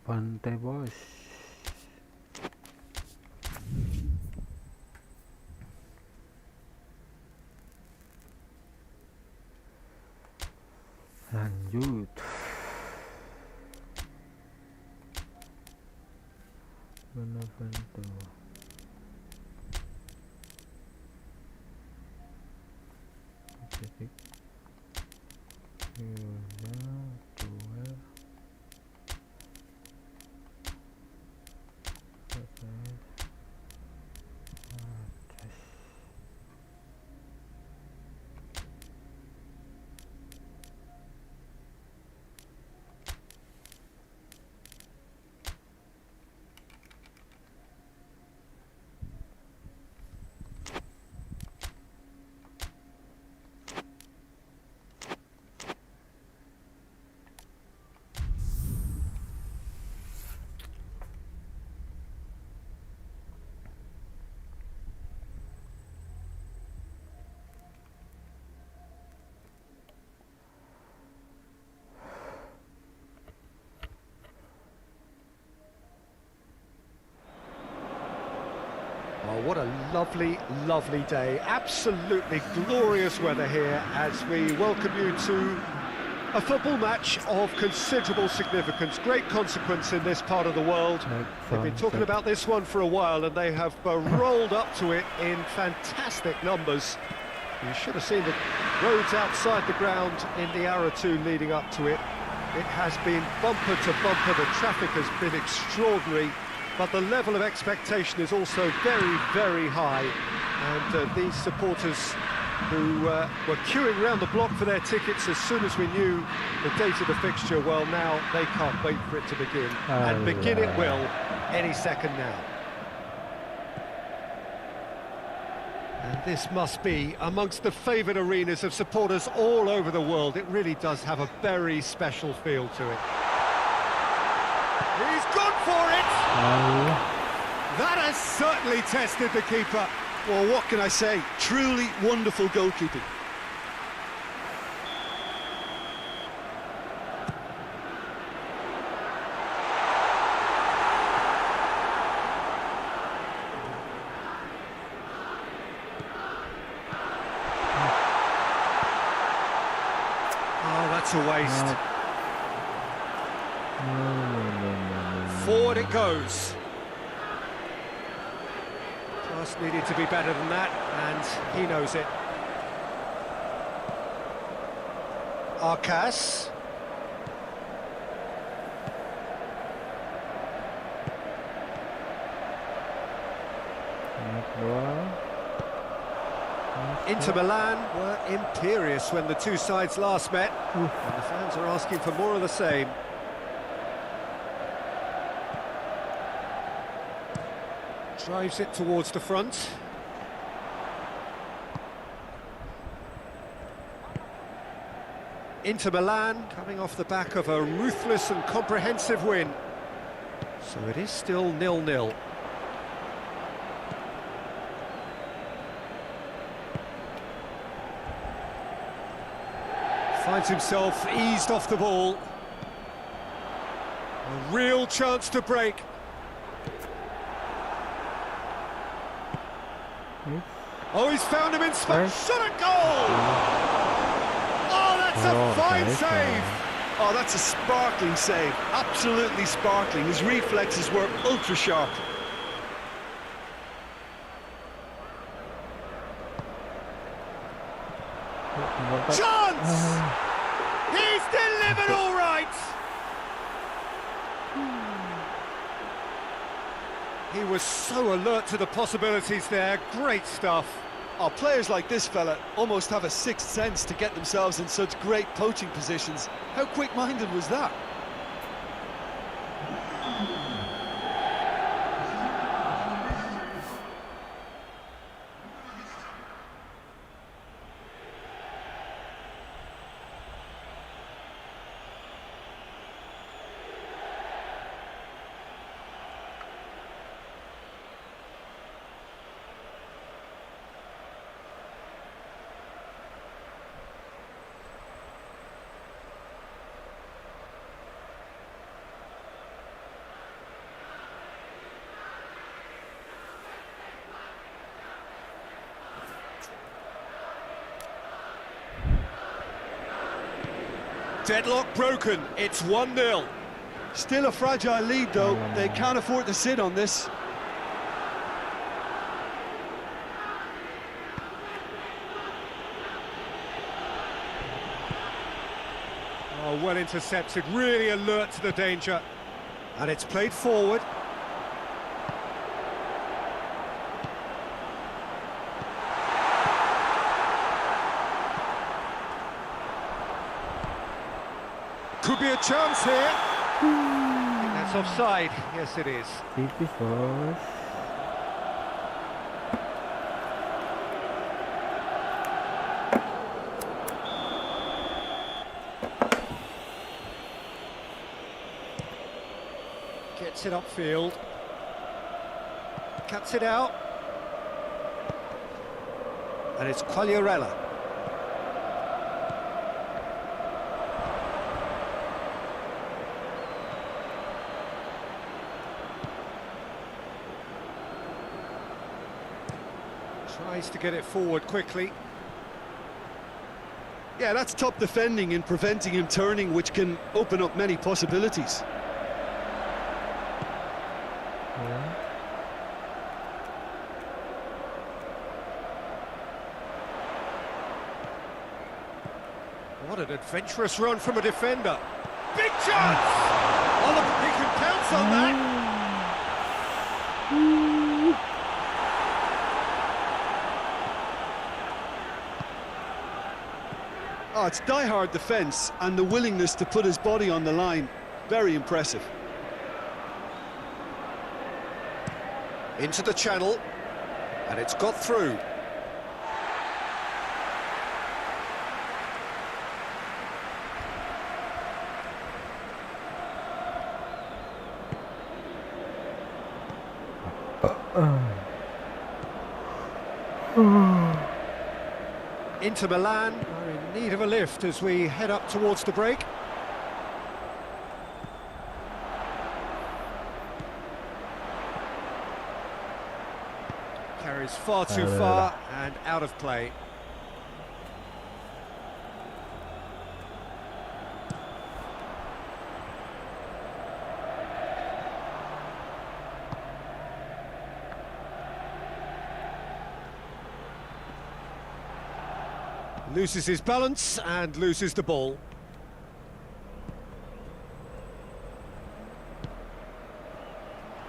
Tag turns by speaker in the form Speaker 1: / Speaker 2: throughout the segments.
Speaker 1: Pantai bos. Lanjut. Benevento. Titik.
Speaker 2: Oh, what a lovely, lovely day. Absolutely glorious weather here as we welcome you to a football match of considerable significance, great consequence in this part of the world. They've been talking about this one for a while and they have rolled up to it in fantastic numbers. You should have seen the roads outside the ground in the hour or two leading up to it. It has been bumper to bumper, the traffic has been extraordinary. But the level of expectation is also very, very high. And these supporters who were queuing around the block for their tickets as soon as we knew the date of the fixture, well, now they can't wait for it to begin. And begin it will any second now. And this must be amongst the favoured arenas of supporters all over the world. It really does have a very special feel to it. He's gone for it! That has certainly tested the keeper.
Speaker 3: Well, what can I say? Truly wonderful goalkeeping.
Speaker 2: Oh, that's a waste. Forward it goes. Just needed to be better than that, and he knows it. Arcas. Inter Milan were imperious when the two sides last met, and the fans are asking for more of the same. Drives it towards the front. Inter Milan coming off the back of a ruthless and comprehensive win. So it is still 0-0. Finds himself eased off the ball. A real chance to break. Oh, he's found him in space. Shot a goal! Oh, that's a fine save!
Speaker 3: Oh, that's a sparkling save. Absolutely sparkling. His reflexes were ultra sharp.
Speaker 2: Chance! He's delivered all right! He was so alert to the possibilities there. Great stuff.
Speaker 3: Oh, players like this fella almost have a sixth sense to get themselves in such great poaching positions. How quick-minded was that?
Speaker 2: Deadlock broken, it's 1-0.
Speaker 3: Still a fragile lead, though. They can't afford to sit on this.
Speaker 2: Oh, well intercepted, really alert to the danger. And it's played forward. Could be a chance here. I think that's offside. Yes, it is.
Speaker 1: Tipis bos.
Speaker 2: Gets it upfield. Cuts it out. And it's Quagliarella. Tries to get it forward quickly.
Speaker 3: Yeah, that's top defending and preventing him turning, which can open up many possibilities.
Speaker 1: Ya.
Speaker 2: What an adventurous run from a defender. Big chance! Oliver, he can pounce on that.
Speaker 3: Oh, it's die-hard defence and the willingness to put his body on the line. Very impressive.
Speaker 2: Into the channel, and it's got through. Inter Milan are in need of a lift as we head up towards the break. Carries far too far and out of play. Loses his balance and loses the ball.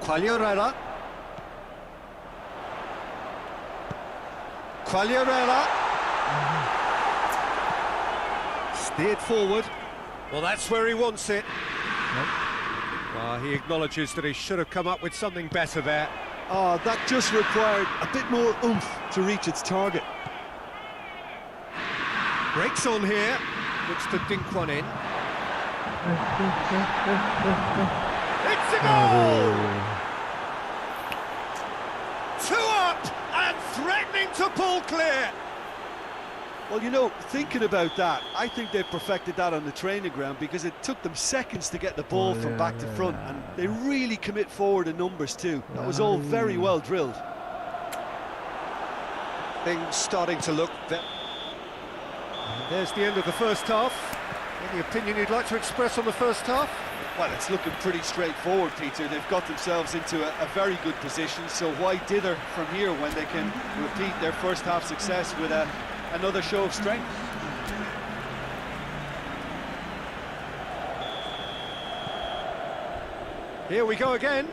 Speaker 2: Quagliarella. Quagliarella. Steered forward. Well, that's where he wants it. He acknowledges that he should have come up with something better there.
Speaker 3: Oh, that just required a bit more oomph to reach its target.
Speaker 2: Breaks on here, looks to dink one in. It's a goal! 2 up and threatening to pull clear.
Speaker 3: Well, you know, thinking about that, I think they perfected that on the training ground because it took them seconds to get the ball from back to front, and they really commit forward in numbers too. That was all very well drilled.
Speaker 2: Things starting to look better. There's the end of the first half. Any opinion you'd like to express on the first half?
Speaker 3: Well, it's looking pretty straightforward, Peter. They've got themselves into a very good position, so why dither from here when they can repeat their first half success with another show of strength?
Speaker 2: Here we go again.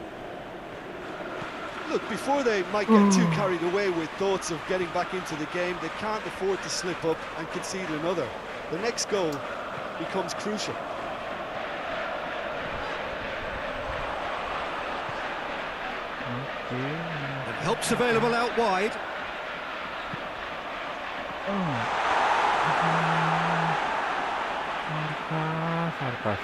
Speaker 3: Look, before they might get too carried away with thoughts of getting back into the game, they can't afford to slip up and concede another. The next goal becomes crucial.
Speaker 2: And help's available out wide.
Speaker 1: Sarkas.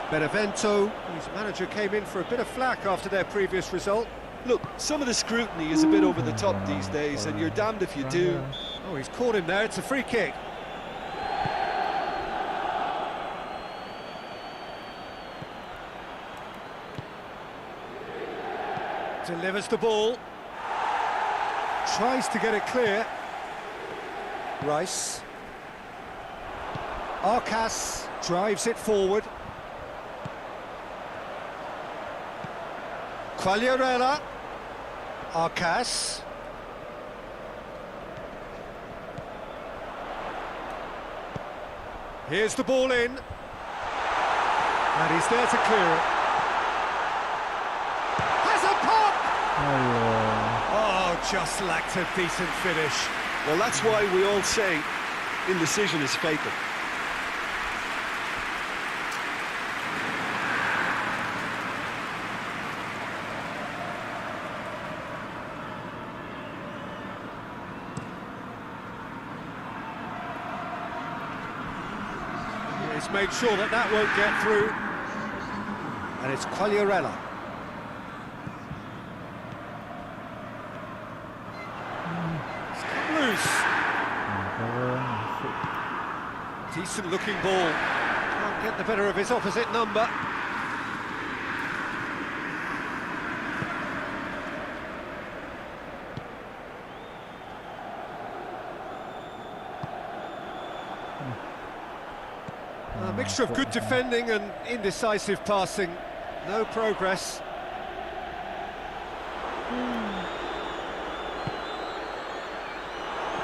Speaker 2: Benevento, whose manager came in for a bit of flack after their previous result.
Speaker 3: Look, some of the scrutiny is a bit over the top these days, and you're damned if you do.
Speaker 2: Oh, he's caught him there. It's a free kick. Delivers the ball. Tries to get it clear. Rice. Arcas drives it forward. Quagliarella. Arcas. Here's the ball in. And he's there to clear it. Has a pop! Oh, just lacked a decent finish.
Speaker 3: Well, that's why we all say indecision is fatal.
Speaker 2: He's made sure that that won't get through. And it's Quagliarella. It's come loose. Decent looking ball. Can't get the better of his opposite number. A mixture of good defending and indecisive passing. No progress.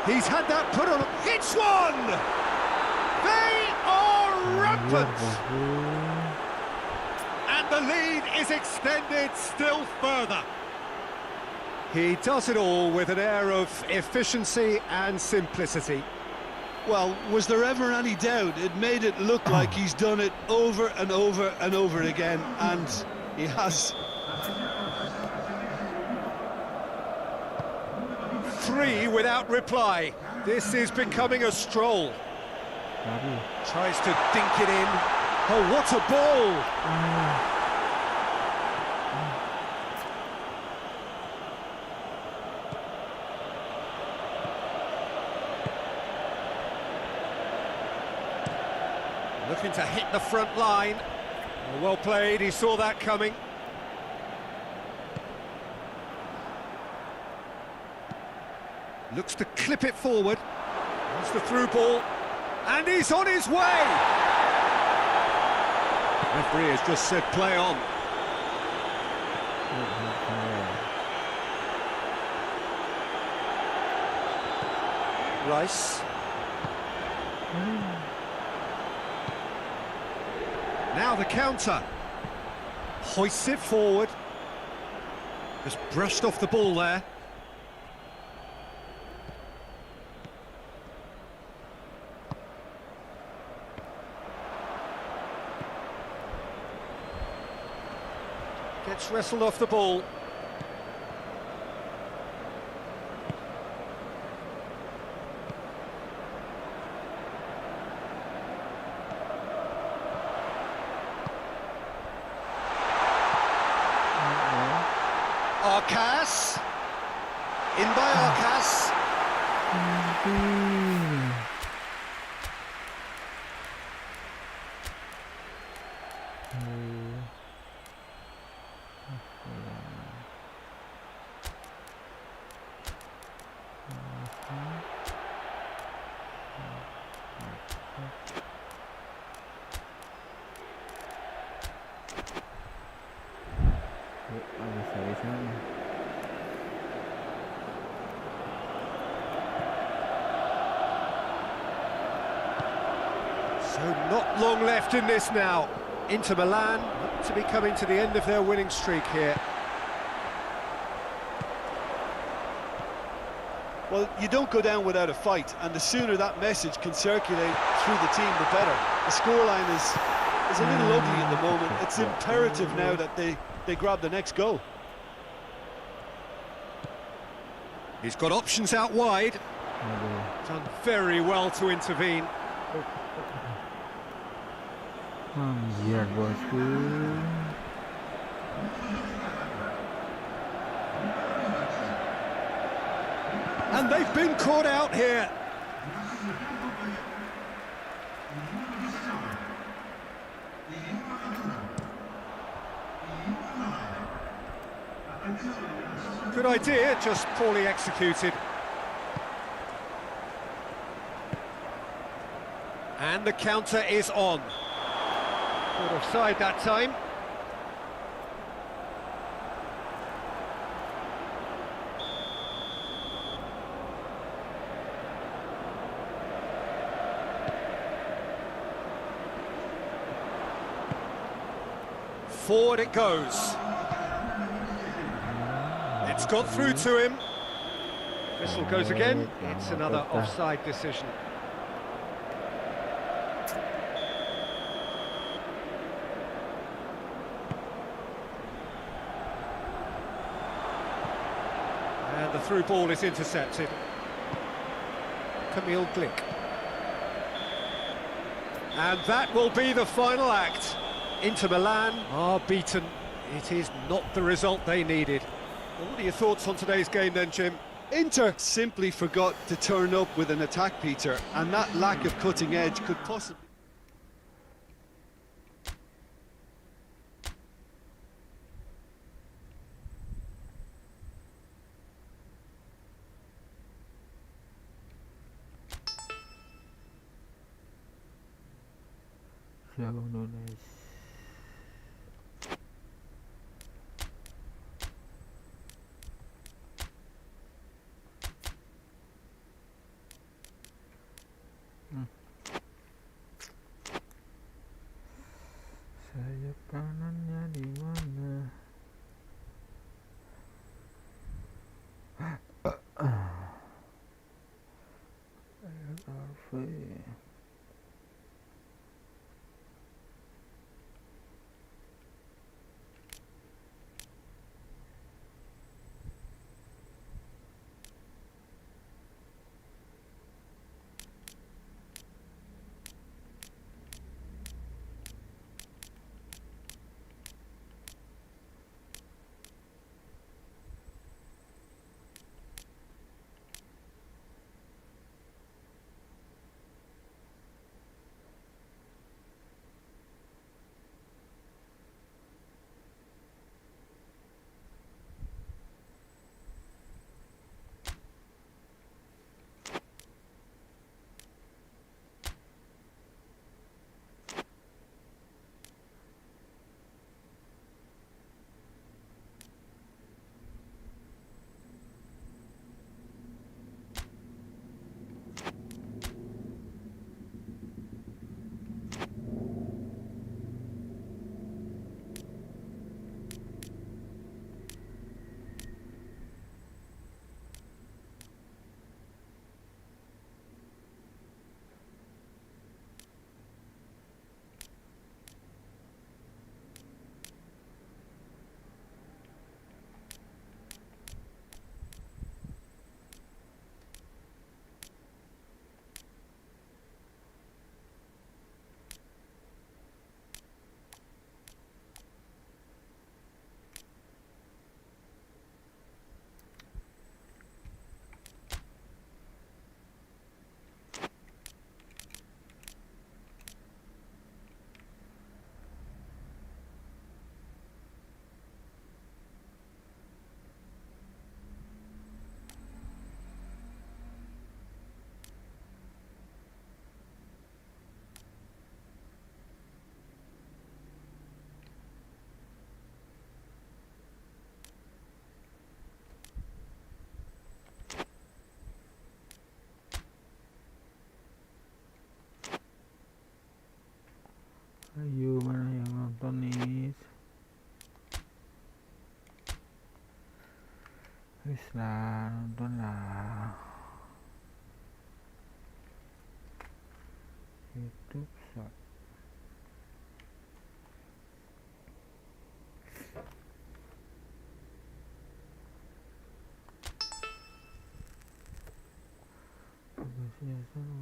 Speaker 2: He's had that put on. Hits one! They are rampant! And the lead is extended still further. He does it all with an air of efficiency and simplicity.
Speaker 3: Well, was there ever any doubt? It made it look like he's done it over and over and over again, and he has.
Speaker 2: 3 without reply. This is becoming a stroll. Tries to dink it in. Oh, what a ball! Looking to hit the front line. Oh, well played, he saw that coming. Looks to clip it forward. That's the through ball. And he's on his way! Referee has just said play on. Rice. Now the counter. Hoists it forward. Just brushed off the ball there. Gets wrestled off the ball. Arcas. In by Arcas. So not long left in this now. Inter Milan look to be coming to the end of their winning streak here.
Speaker 3: Well, you don't go down without a fight, and the sooner that message can circulate through the team, the better. The scoreline is a little ugly at the moment. It's imperative now that they grab the next goal.
Speaker 2: He's got options out wide. Done very well to intervene.
Speaker 1: Anjir, bosku.
Speaker 2: And they've been caught out here. Good idea, just poorly executed. And the counter is on. Caught offside that time. Forward it goes. It's got through to him. Whistle goes again. It's another offside decision. And the through ball is intercepted. Camille Glick. And that will be the final act. Inter Milan are beaten. It is not the result they needed. Well, what are your thoughts on today's game then, Jim?
Speaker 3: Inter simply forgot to turn up with an attack, Peter, and that lack of cutting edge could possibly...
Speaker 1: Thiago Nunes. Sayap kanannya di mana? ASRock. Ayo, mana yang nonton nih? Wis lah, nonton lah. YouTube short. Tugasnya sama.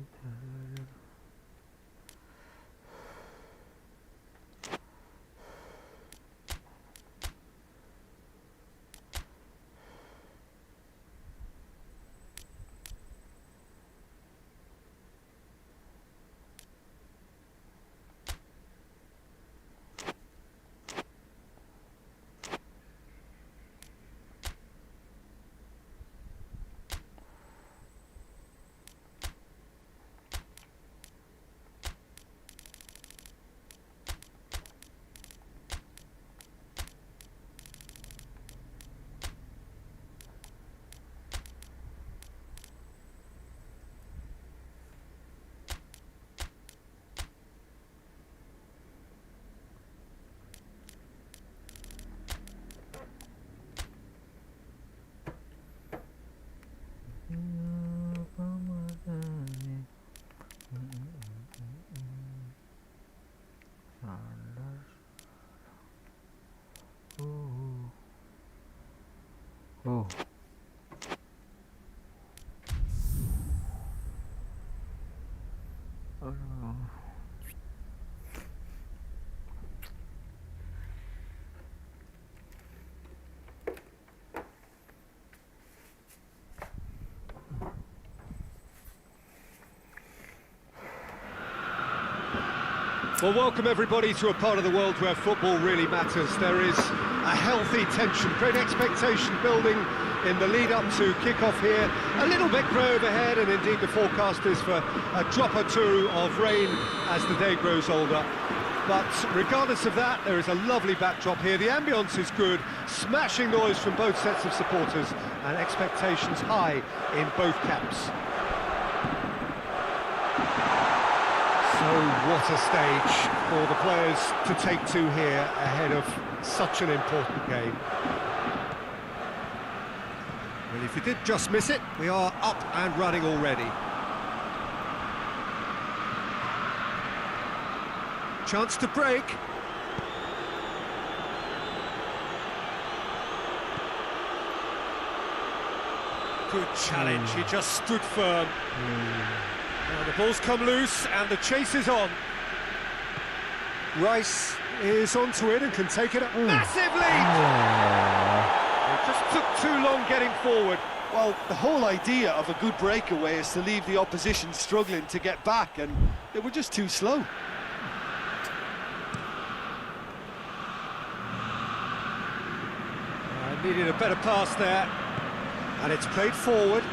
Speaker 1: Oh. Oh no.
Speaker 2: Well, welcome everybody to a part of the world where football really matters. There is a healthy tension, great expectation building in the lead-up to kick-off here. A little bit grey overhead, and indeed the forecast is for a drop or two of rain as the day grows older. But regardless of that, there is a lovely backdrop here. The ambience is good, smashing noise from both sets of supporters, and expectations high in both camps. So what a stage for the players to take to here ahead of such an important game. Well, if you did just miss it, we are up and running already. Chance to break. Good challenge, he just stood firm. Now the ball's come loose and the chase is on. Rice is onto it and can take it up. Massive lead! It just took too long getting forward.
Speaker 3: Well, the whole idea of a good breakaway is to leave the opposition struggling to get back, and they were just too slow.
Speaker 2: Needed a better pass there, and it's played forward.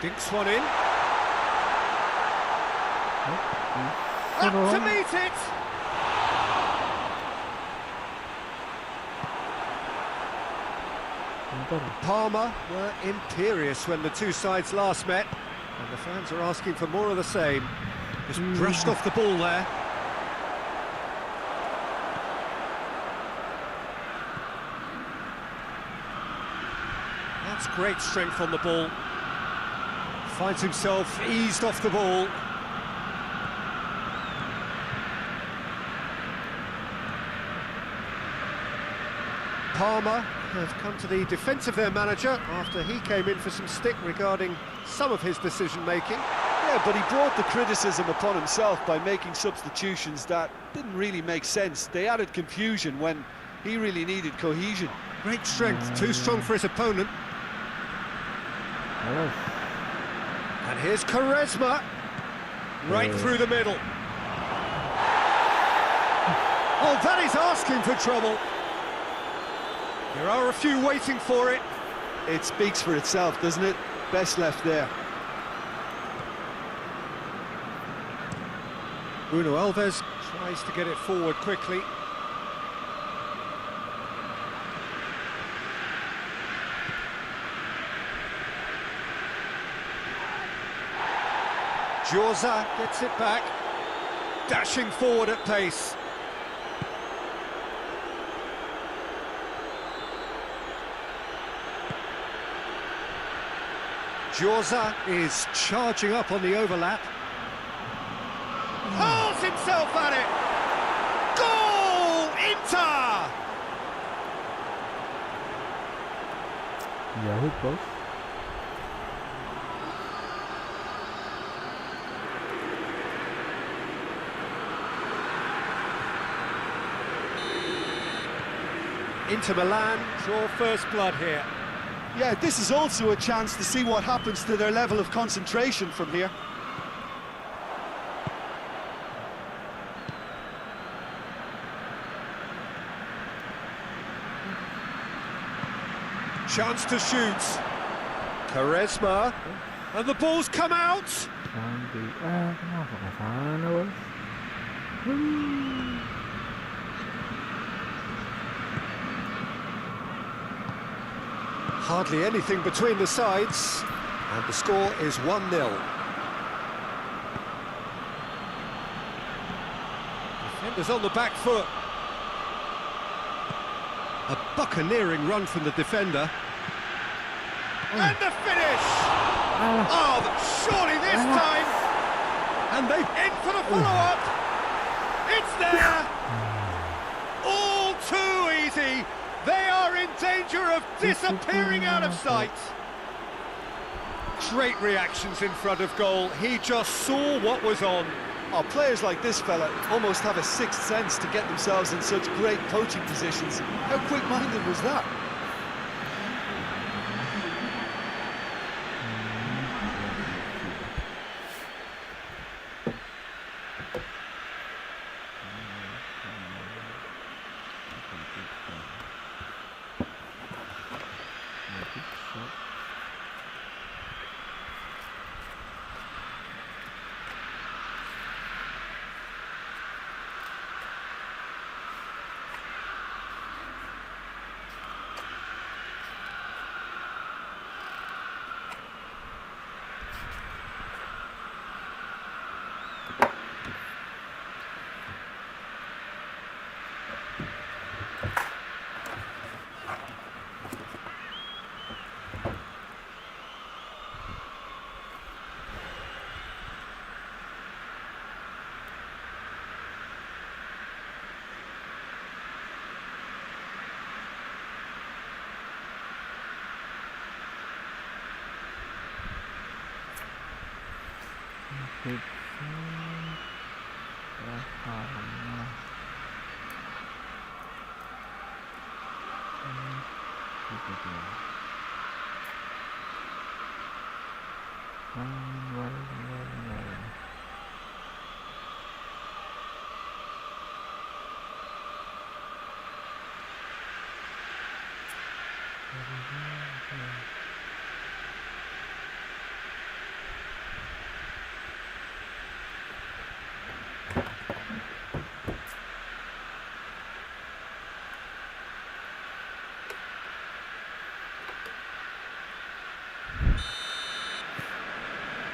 Speaker 2: Dinks one in. Up to meet it! Palmer were imperious when the two sides last met, and the fans are asking for more of the same. Just brushed off the ball there. That's great strength on the ball. Finds himself eased off the ball. Palmer have come to the defence of their manager after he came in for some stick regarding some of his decision-making.
Speaker 3: Yeah, but he brought the criticism upon himself by making substitutions that didn't really make sense. They added confusion when he really needed cohesion.
Speaker 2: Great strength, too strong for his opponent. And here's Quaresma, right through the middle. Oh, that is asking for trouble. There are a few waiting for it.
Speaker 3: It speaks for itself, doesn't it? Best left there.
Speaker 2: Bruno Alves tries to get it forward quickly. Jorza gets it back, dashing forward at pace. Jorza is charging up on the overlap. Hurls himself at it! Goal! Inter!
Speaker 1: Yahoo Post.
Speaker 2: Inter Milan draw first blood here.
Speaker 3: Yeah, this is also a chance to see what happens to their level of concentration from here.
Speaker 2: Chance to shoot. Quaresma. And the ball's come out.
Speaker 1: Kenapa ke sana, bos?
Speaker 2: Hardly anything between the sides, and the score is 1-0. Defenders on the back foot. A buccaneering run from the defender. And the finish! Oh, but surely this time! And they've in for the follow-up! It's there! All too easy! They are in danger of disappearing out of sight! Great reactions in front of goal. He just saw what was on.
Speaker 3: Oh, players like this fella almost have a sixth sense to get themselves in such great coaching positions. How quick-minded was that?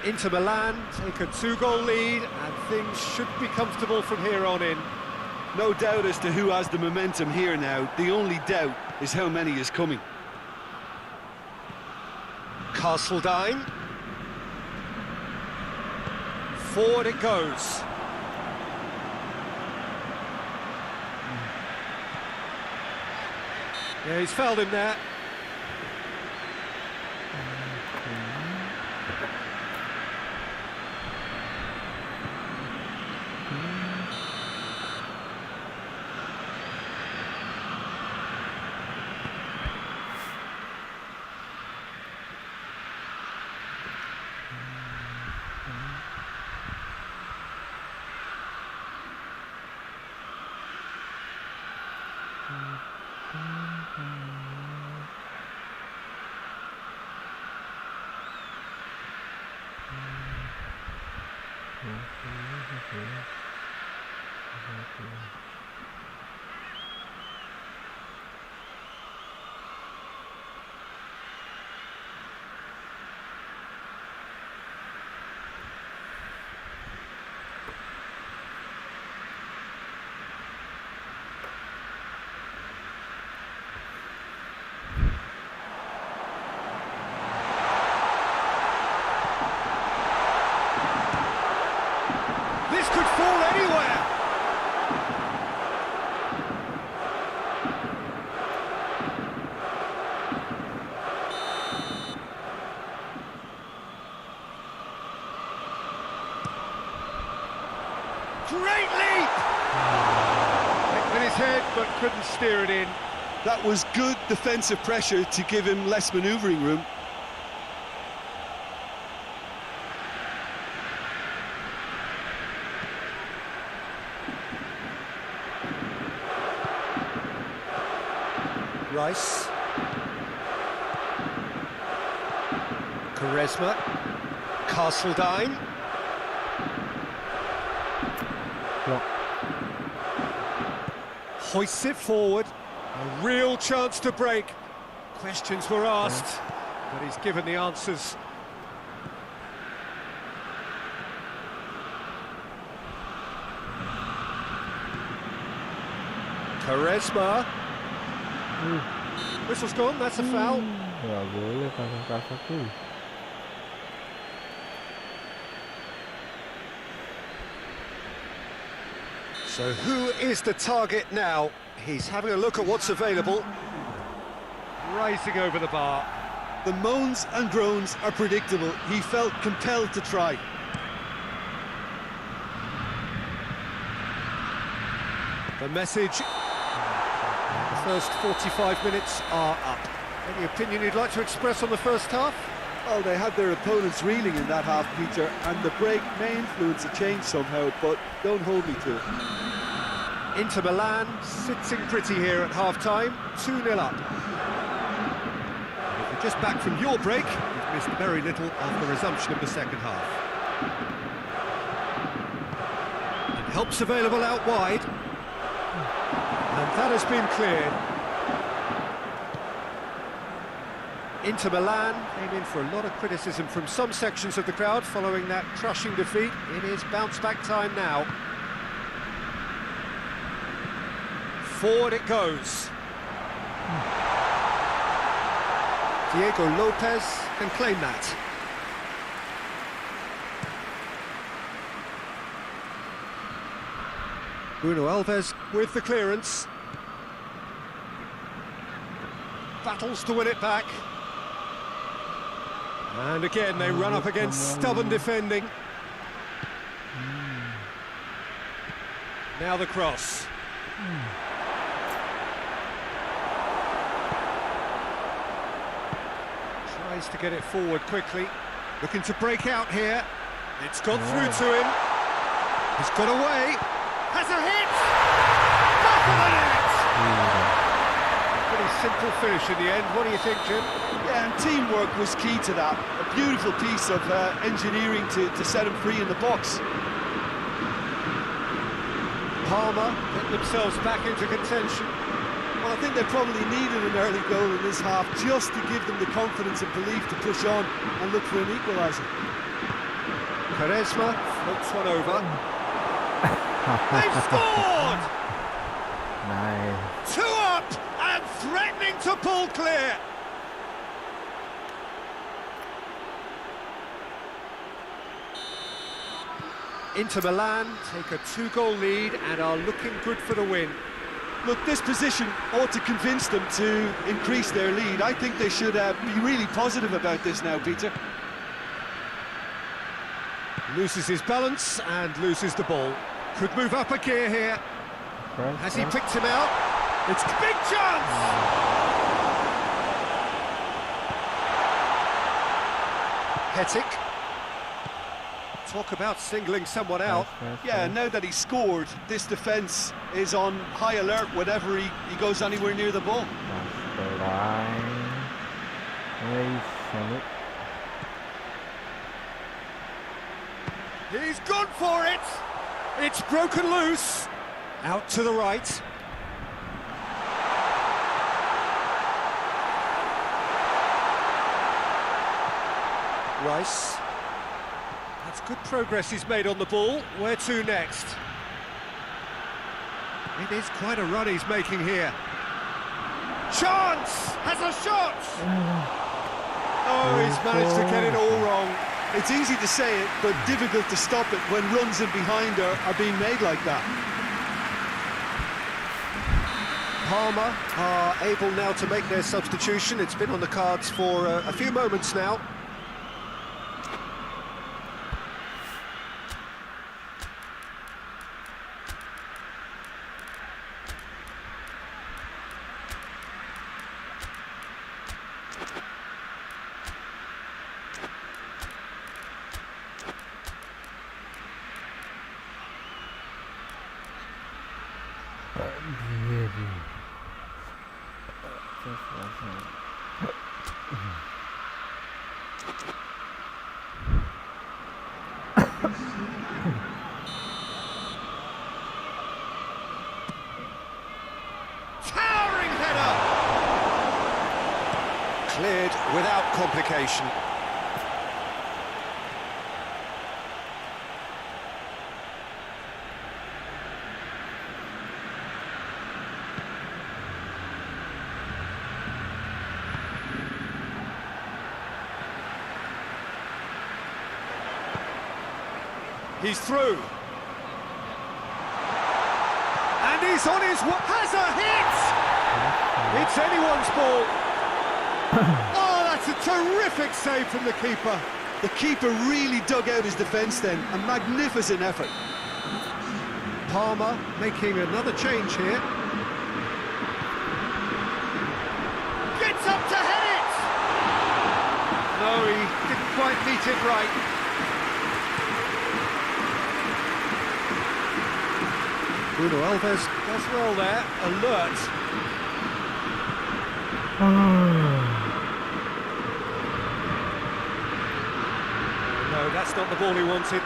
Speaker 2: Inter Milan take a 2-goal lead, and things should be comfortable from here on in.
Speaker 3: No doubt as to who has the momentum here now. The only doubt is how many is coming.
Speaker 2: Castledine. Forward it goes. Yeah, he's fouled him there. This could fall anywhere. Great leap! With his head, but couldn't steer it in.
Speaker 3: That was good defensive pressure to give him less manoeuvring room.
Speaker 2: Rice. Quaresma. Castledine. Hoists it forward. A real chance to break. Questions were asked, but he's given the answers. Quaresma. Whistle's gone, that's a foul.
Speaker 1: Nggak boleh kasar-kasar tuh.
Speaker 2: So who is the target now? He's having a look at what's available. Rising over the bar.
Speaker 3: The moans and groans are predictable. He felt compelled to try.
Speaker 2: The message, the first 45 minutes are up. Any opinion you'd like to express on the first half?
Speaker 3: Well, they had their opponents reeling in that half, Peter, and the break may influence a change somehow, but don't hold me to it.
Speaker 2: Inter Milan sitting pretty here at half-time, 2-0 up. If you're just back from your break, you've missed very little of the resumption of the second half. And help's available out wide. And that has been cleared. Inter Milan came in for a lot of criticism from some sections of the crowd following that crushing defeat. It is bounce-back time now. Forward it goes. Diego Lopez can claim that. Bruno Alves with the clearance. Battles to win it back. And again they run up against stubborn defending. Now the cross. Tries to get it forward quickly. Looking to break out here. It's gone through to him. He's got away. Has a hit! Back of the net! Pretty simple finish in the end. What do you think, Jim?
Speaker 3: Yeah, and teamwork was key to that. A beautiful piece of engineering to set him free in the box.
Speaker 2: Palmer get themselves back into contention.
Speaker 3: Well, I think they probably needed an early goal in this half just to give them the confidence and belief to push on and look for an equaliser.
Speaker 2: Quaresma floats one over. They've scored!
Speaker 1: Nice.
Speaker 2: 2 up and threatening to pull clear. Inter Milan take a 2-goal lead and are looking good for the win.
Speaker 3: Look, this position ought to convince them to increase their lead. I think they should be really positive about this now, Peter.
Speaker 2: Loses his balance and loses the ball. Could move up a gear here. Has he picked him out? It's a big chance! Hetic. Talk about singling someone out.
Speaker 3: Yeah, now that he scored, this defence is on high alert whenever he goes anywhere near the ball.
Speaker 1: That's the line.
Speaker 2: He's gone for it! It's broken loose. Out to the right. Rice. That's good progress he's made on the ball. Where to next? It is quite a run he's making here. Chance! Has a shot! Oh, he's managed to get it all wrong.
Speaker 3: It's easy to say it, but difficult to stop it when runs in behind are being made like that.
Speaker 2: Palmer are able now to make their substitution. It's been on the cards for a few moments now. Towering header! Cleared without complication. He's through. And he's on his way. Has a hit! It's anyone's ball. Oh, that's a terrific save from the keeper.
Speaker 3: The keeper really dug out his defence then. A magnificent effort.
Speaker 2: Palmer making another change here. Gets up to head it! No, he didn't quite meet it right. Bruno Alves does well there, alert. No, that's not the ball he wanted.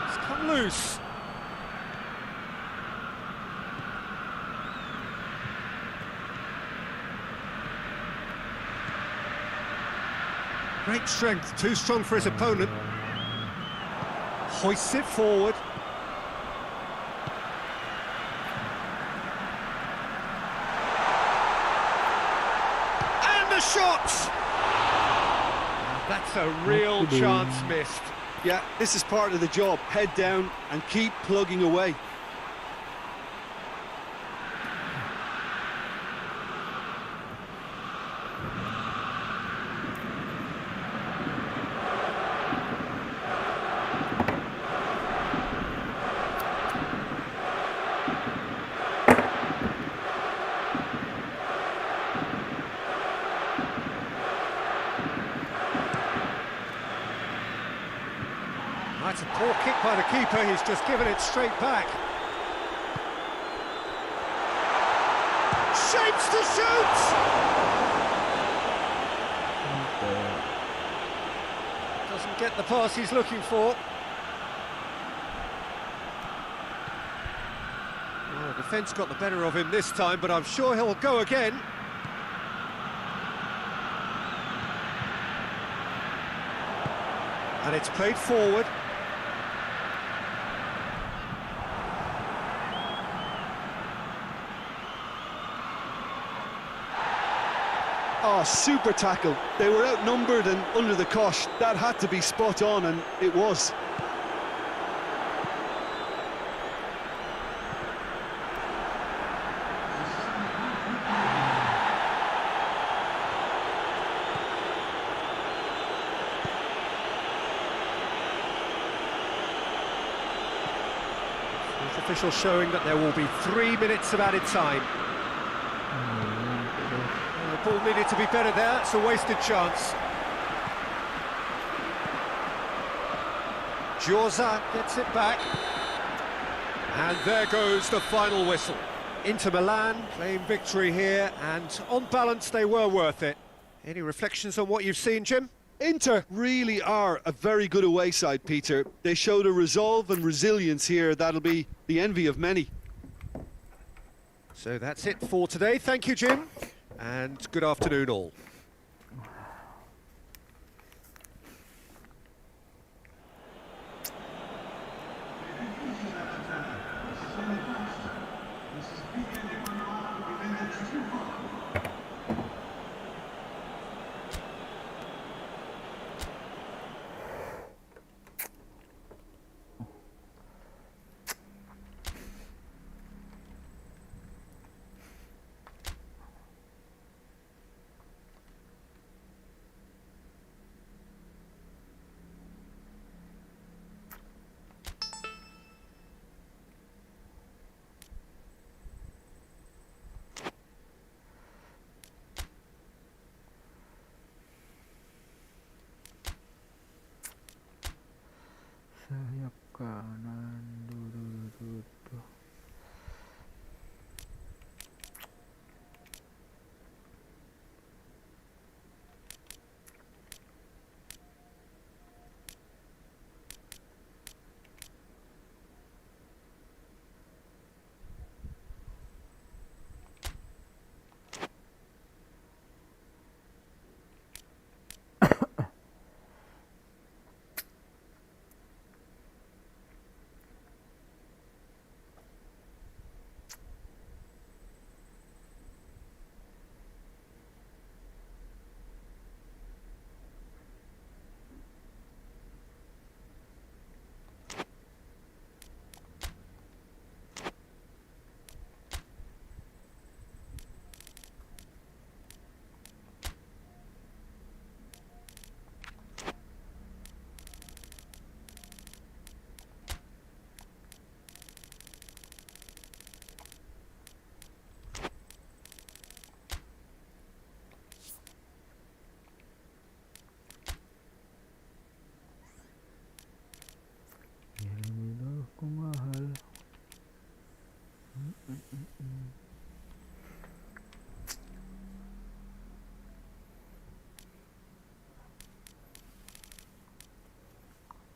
Speaker 2: It's come loose. Great strength, too strong for his opponent. Hoists it forward. And the shot! That's a real chance missed.
Speaker 3: Yeah, this is part of the job. Head down and keep plugging away.
Speaker 2: That's a poor kick by the keeper, he's just given it straight back. Shapes to shoot! Doesn't get the pass he's looking for. Well, the defence got the better of him this time, but I'm sure he'll go again. And it's played forward.
Speaker 3: Oh, super tackle. They were outnumbered and under the cosh. That had to be spot on, and it was.
Speaker 2: Official showing that there will be 3 minutes of added time. The ball needed to be better there, it's a wasted chance. Giorza gets it back. And there goes the final whistle. Inter Milan claim victory here, and on balance they were worth it. Any reflections on what you've seen, Jim?
Speaker 3: Inter really are a very good away side, Peter. They showed a resolve and resilience here that'll be the envy of many.
Speaker 2: So that's it for today. Thank you, Jim, and good afternoon all.
Speaker 1: Sayap kanan dulu.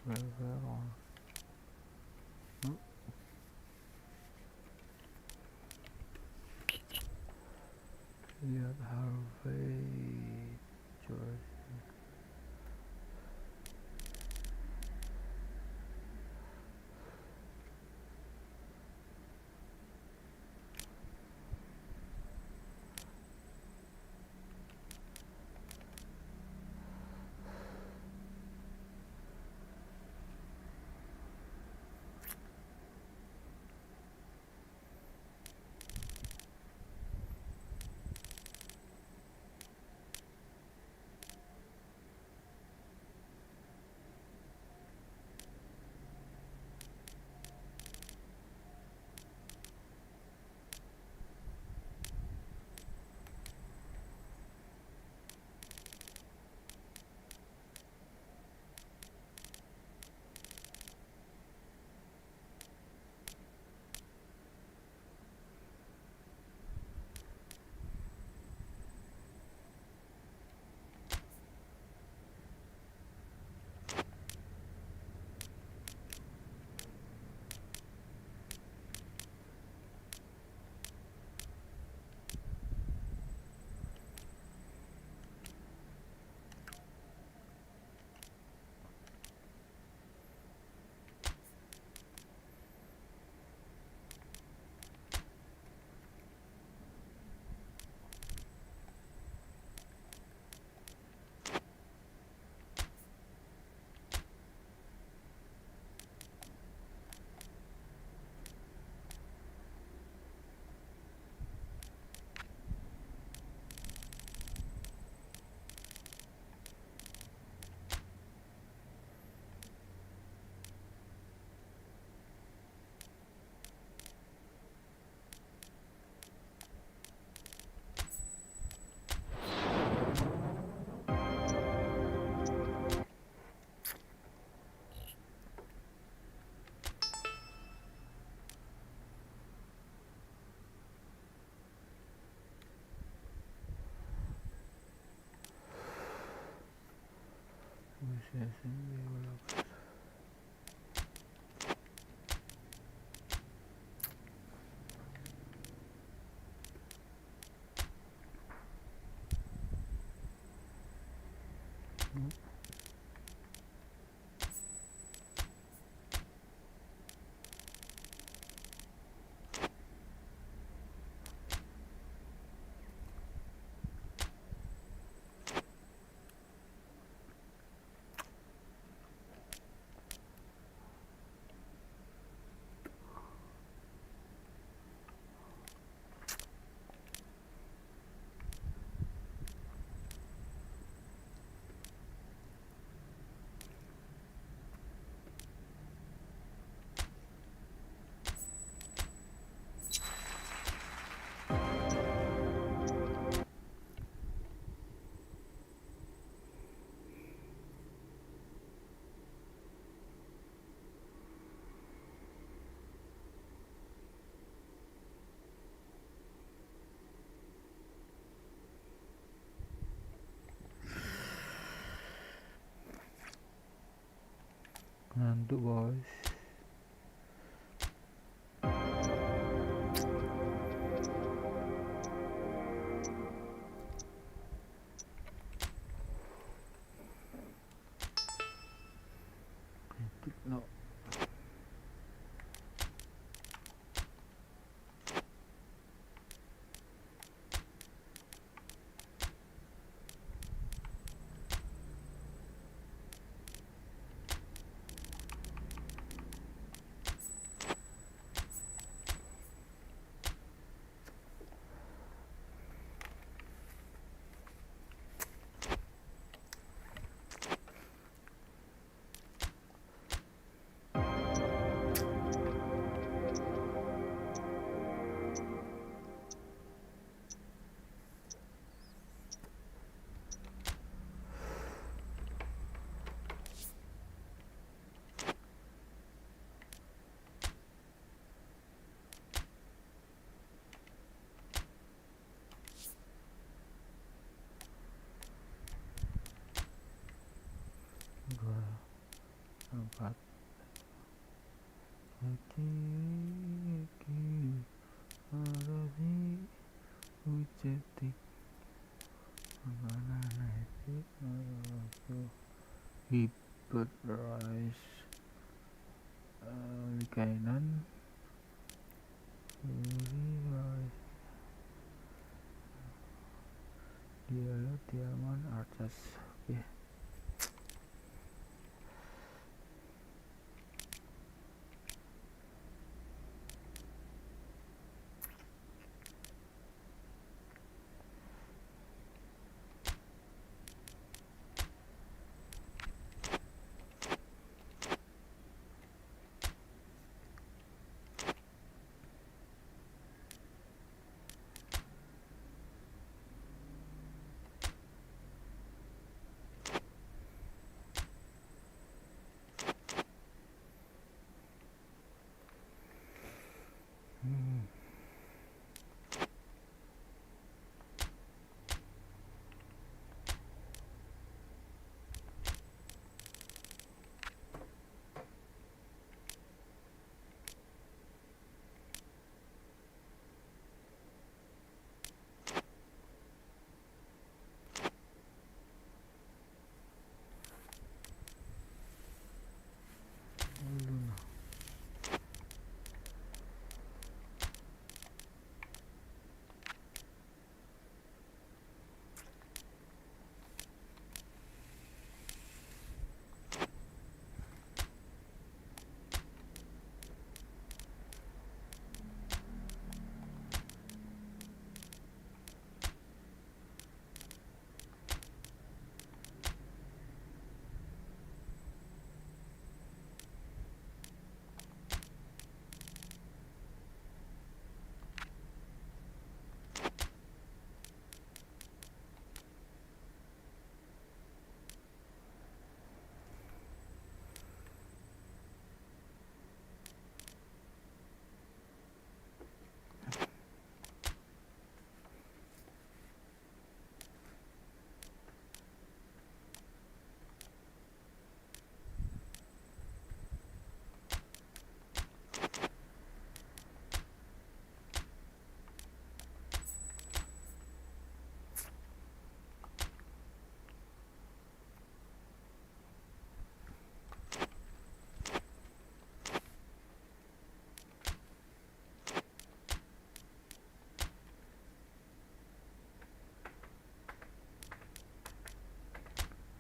Speaker 1: River. Lihat Harvey George. Ngantuk bos. No. empat iki arasi ucetik makanan nasi aku hibet rice kainan rice diamond arches. Oke.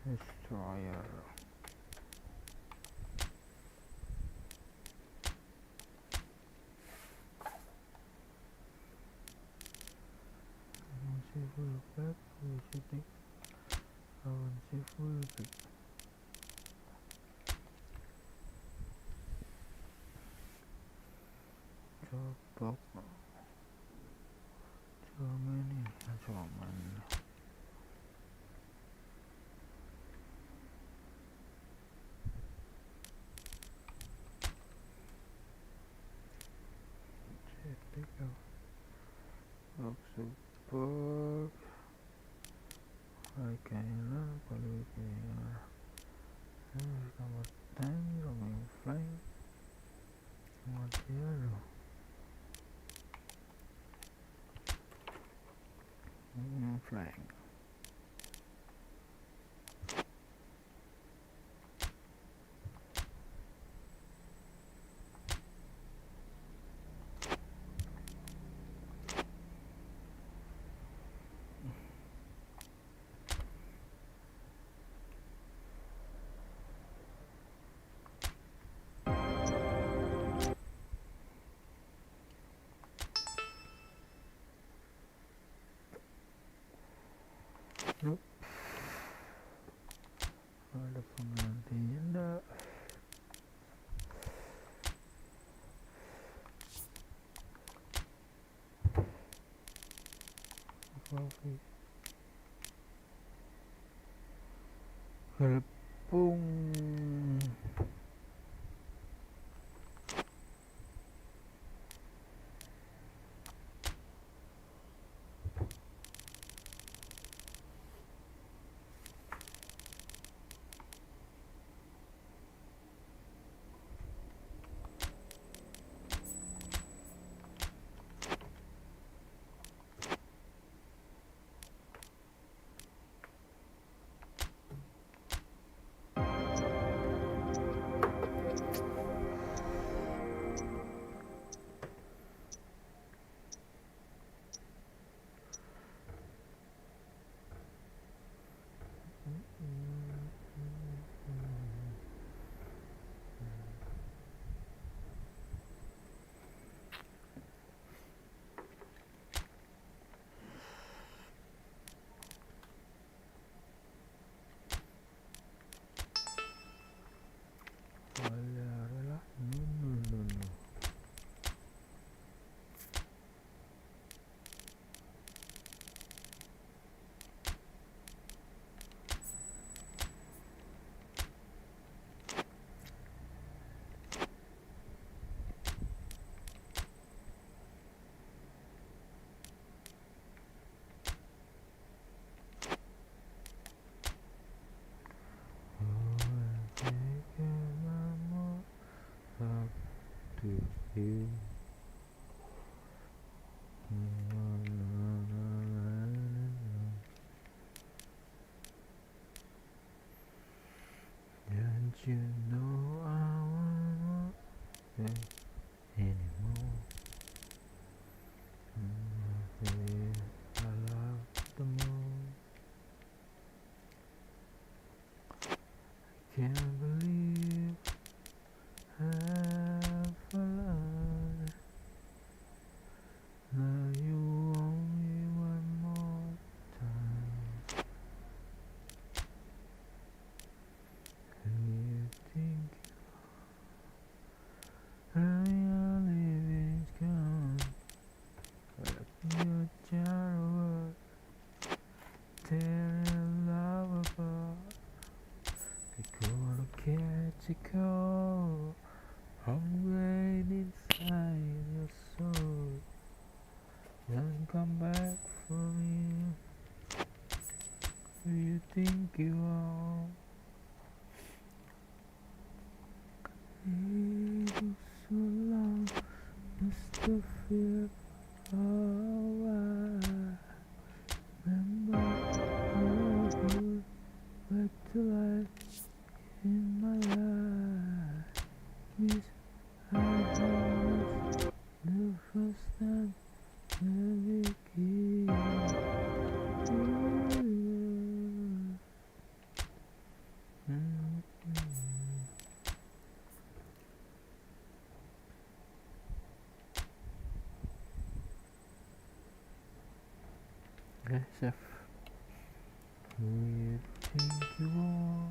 Speaker 1: Destroyer masih full back shooting masih full back copok cuman ini cuman support I cannot believe number 10 Romeo flank material flank ada penggantinya enggak kopi gelpung Oleh no. Don't you know I want more anymore? I love the moon. Can't believe I've fallen. Love you only one more time. Who you think your living's gone? Your child tearing love apart. You're gonna catch a cold, hungry inside your soul. Then come back for me. Who you think you are? It was so long, Mr. Fear. Oh, I remember how good back to life in my life. Miss, I was the first time I became. SF, who you think you are?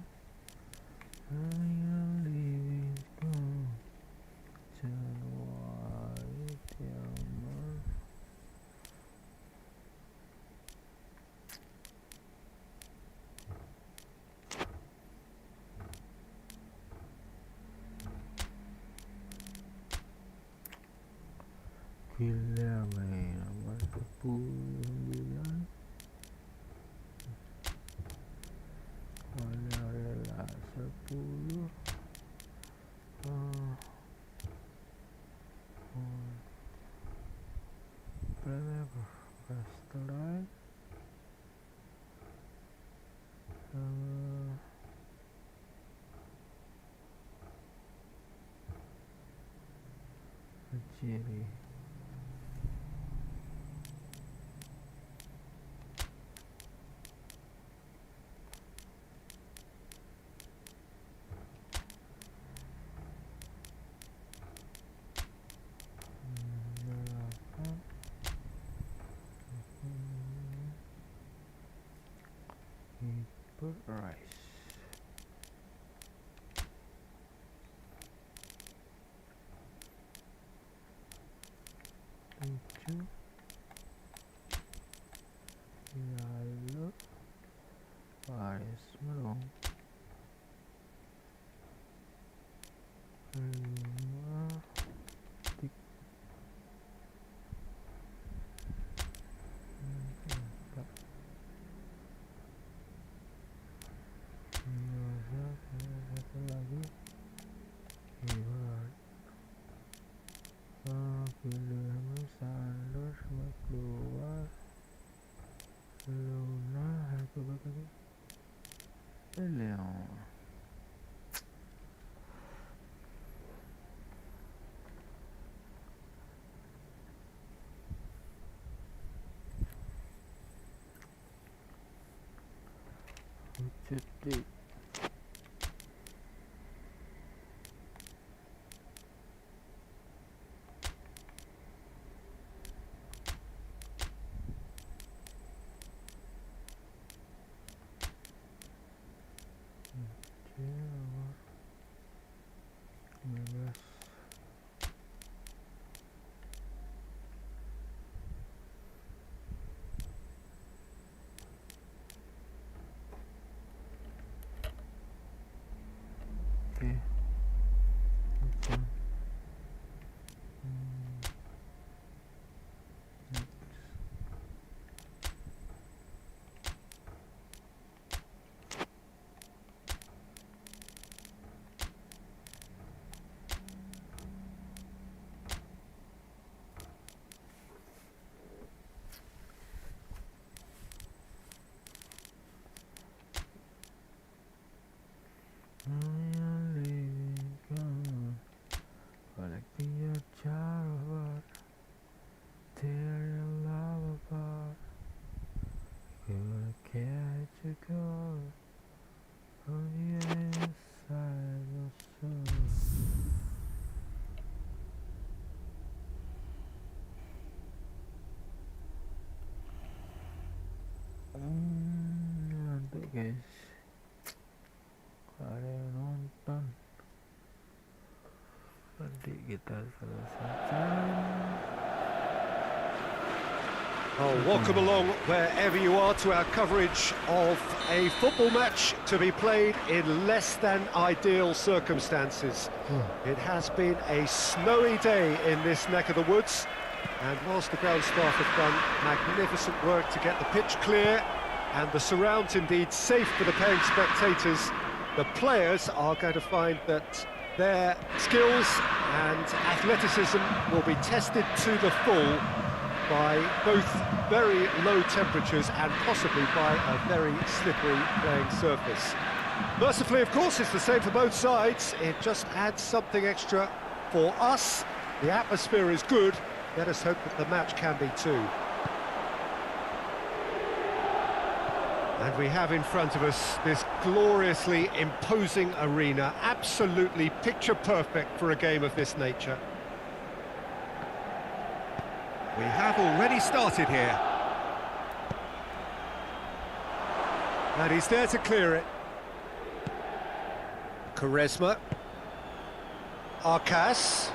Speaker 1: Your living's gone. Tell why you tell me. Gila main nomor 10 rela 10 berapa restoran ciri rice 7 lalu Paris melong 5 tik 4 satu lagi keyboard pilih sanders keluar Luna harga berapa Leon Ucuti 15. Oke. Oke. Collecting your child, tear your love apart. Gonna catch you cold on the inside of soul. Nanti guys, kalau ada yang nonton, nanti kita selesaikan.
Speaker 2: Oh, welcome along wherever you are to our coverage of a football match to be played in less than ideal circumstances. It has been a snowy day in this neck of the woods, and whilst the ground staff have done magnificent work to get the pitch clear and the surrounds indeed safe for the paying spectators, the players are going to find that their skills and athleticism will be tested to the full by both very low temperatures and possibly by a very slippery playing surface. Mercifully, of course, it's the same for both sides. It just adds something extra for us. The atmosphere is good. Let us hope that the match can be too. And we have in front of us this gloriously imposing arena, absolutely picture perfect for a game of this nature. We have already started here. And he's there to clear it. Quaresma. Arcas.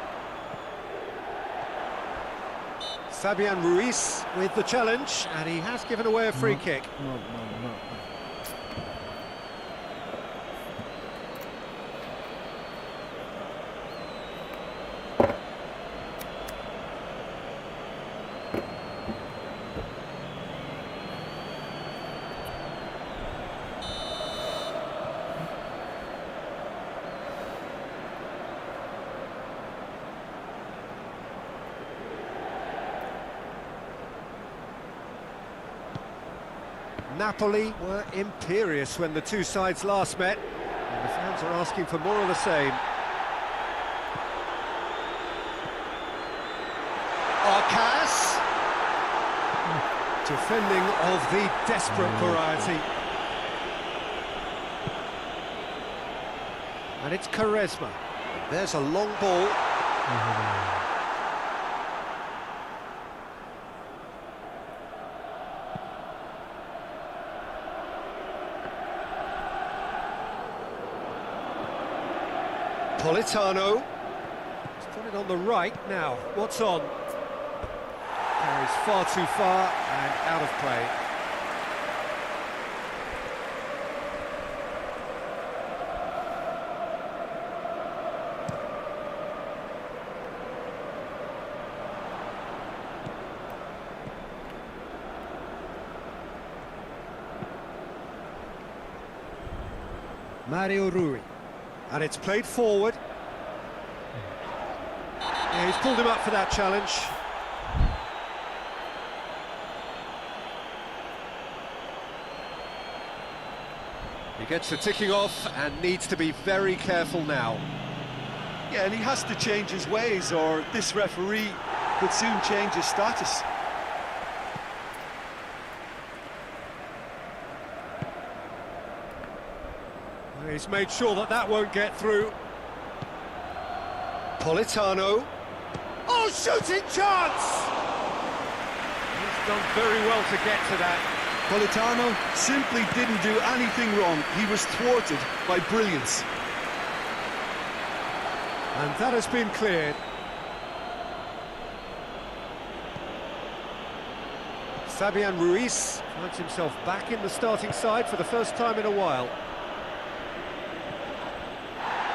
Speaker 2: Fabian Ruiz with the challenge, and he has given away a free kick.
Speaker 1: No.
Speaker 2: Napoli were imperious when the two sides last met, and the fans are asking for more of the same. Arcas, defending of the desperate variety. And it's Quaresma. And there's a long ball. Politano. He's put it on the right now. What's on? Carries far too far and out of play. Mario Rui. And it's played forward. Yeah, he's pulled him up for that challenge. He gets the ticking off and needs to be very careful now.
Speaker 3: Yeah, and he has to change his ways, or this referee could soon change his status.
Speaker 2: He's made sure that that won't get through. Politano. Oh, shooting chance! He's done very well to get to that.
Speaker 3: Politano simply didn't do anything wrong. He was thwarted by brilliance.
Speaker 2: And that has been cleared. Fabian Ruiz finds himself back in the starting side for the first time in a while.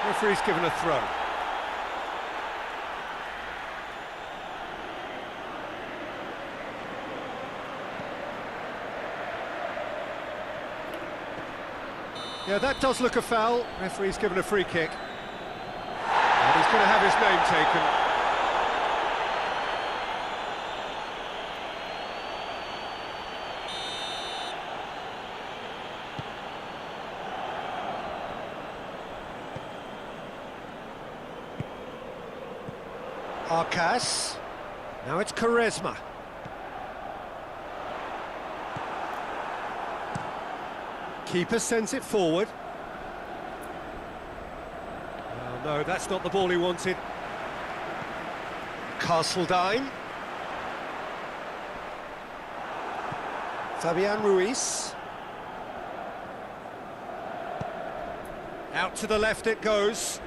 Speaker 2: Referee's given a throw. Yeah, that does look a foul. Referee's given a free kick. And he's going to have his name taken. Arcas. Now it's Quaresma. Keeper sends it forward. Oh, no, that's not the ball he wanted. Castledine. Fabian Ruiz. Out to the left it goes.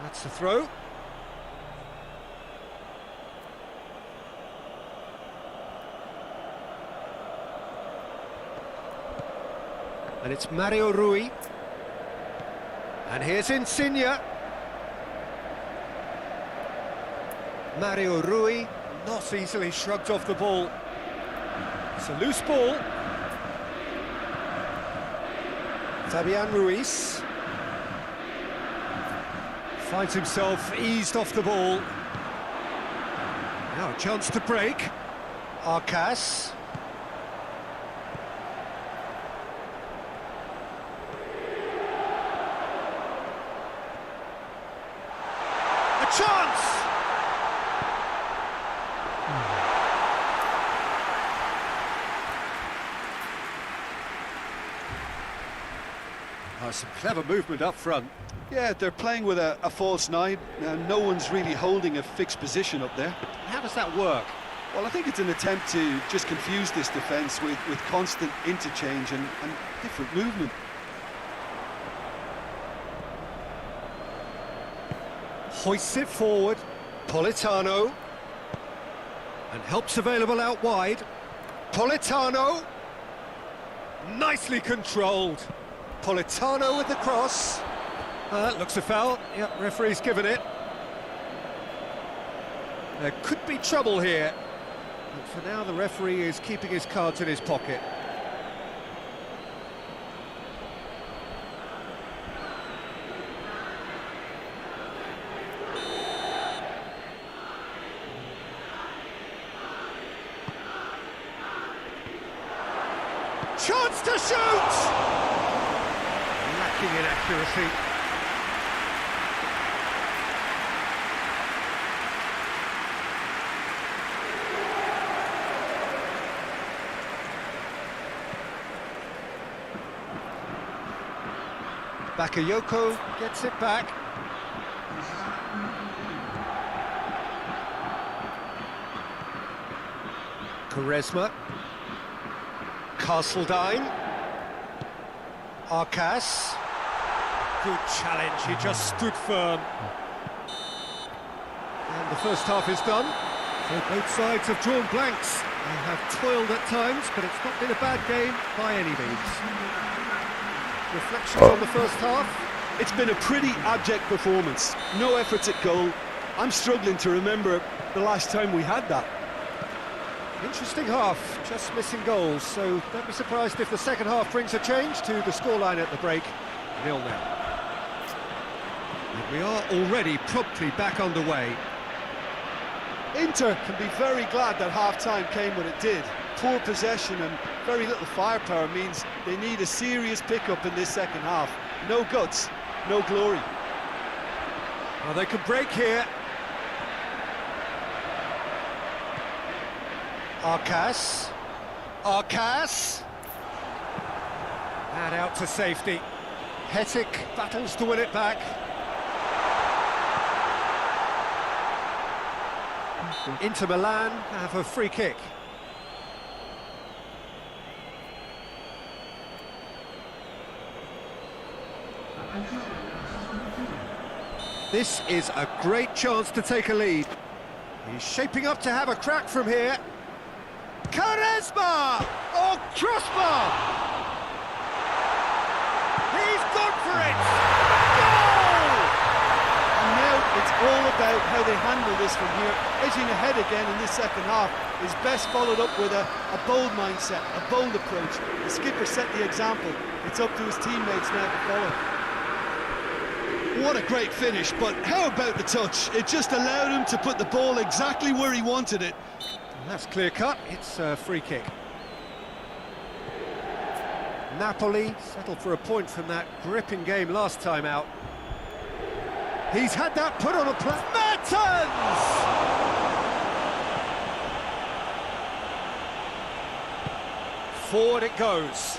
Speaker 2: That's the throw. And it's Mario Rui. And here's Insigne. Mario Rui not easily shrugged off the ball. It's a loose ball. Fabian Ruiz finds himself eased off the ball. Now a chance to break. Arcas. A chance! Oh, some clever movement up front.
Speaker 3: Yeah, they're playing with a false nine. No one's really holding a fixed position up there.
Speaker 2: How does that work?
Speaker 3: Well, I think it's an attempt to just confuse this defence with constant interchange and different movement.
Speaker 2: Hoists it forward. Politano. And help's available out wide. Politano. Nicely controlled. Politano with the cross. That looks a foul. Yep, referee's given it. There could be trouble here. But for now, the referee is keeping his cards in his pocket. Chance to shoot! Lacking in accuracy. Bakayoko gets it back. Quaresma. Castledine. Arcas. Good challenge, he just stood firm. And the first half is done. So both sides have drawn blanks. They have toiled at times, but it's not been a bad game by any means. Reflections on the first half?
Speaker 3: It's been a pretty abject performance. No efforts at goal. I'm struggling to remember the last time we had that.
Speaker 2: Interesting half, just missing goals, so don't be surprised if the second half brings a change to the scoreline at the break. 0-0. And we are already promptly back underway.
Speaker 3: Inter can be very glad that half-time came when it did. Poor possession and very little firepower means they need a serious pickup in this second half. No guts, no glory.
Speaker 2: Well, they could break here. Arcas. Arcas. And out to safety. Hetic battles to win it back. Inter Milan have a free kick. This is a great chance to take a lead. He's shaping up to have a crack from here. Quaresma! Oh, crossbar! He's gone for it! Goal!
Speaker 3: And now it's all about how they handle this from here. Edging ahead again in this second half is best followed up with a bold mindset, a bold approach. The skipper set the example. It's up to his teammates now to follow. What a great finish, but how about the touch? It just allowed him to put the ball exactly where he wanted it.
Speaker 2: And that's clear cut, it's a free kick. Napoli settled for a point from that gripping game last time out. He's had that put on a plate. Mertens! Forward it goes.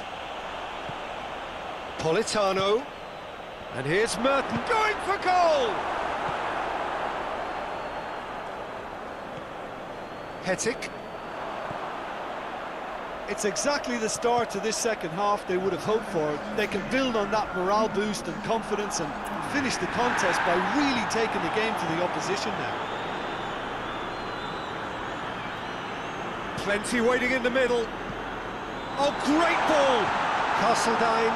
Speaker 2: Politano. And here's Merton going for goal! Hetic.
Speaker 3: It's exactly the start to this second half they would have hoped for. They can build on that morale boost and confidence and finish the contest by really taking the game to the opposition now.
Speaker 2: Plenty waiting in the middle. Oh, great ball! Castledine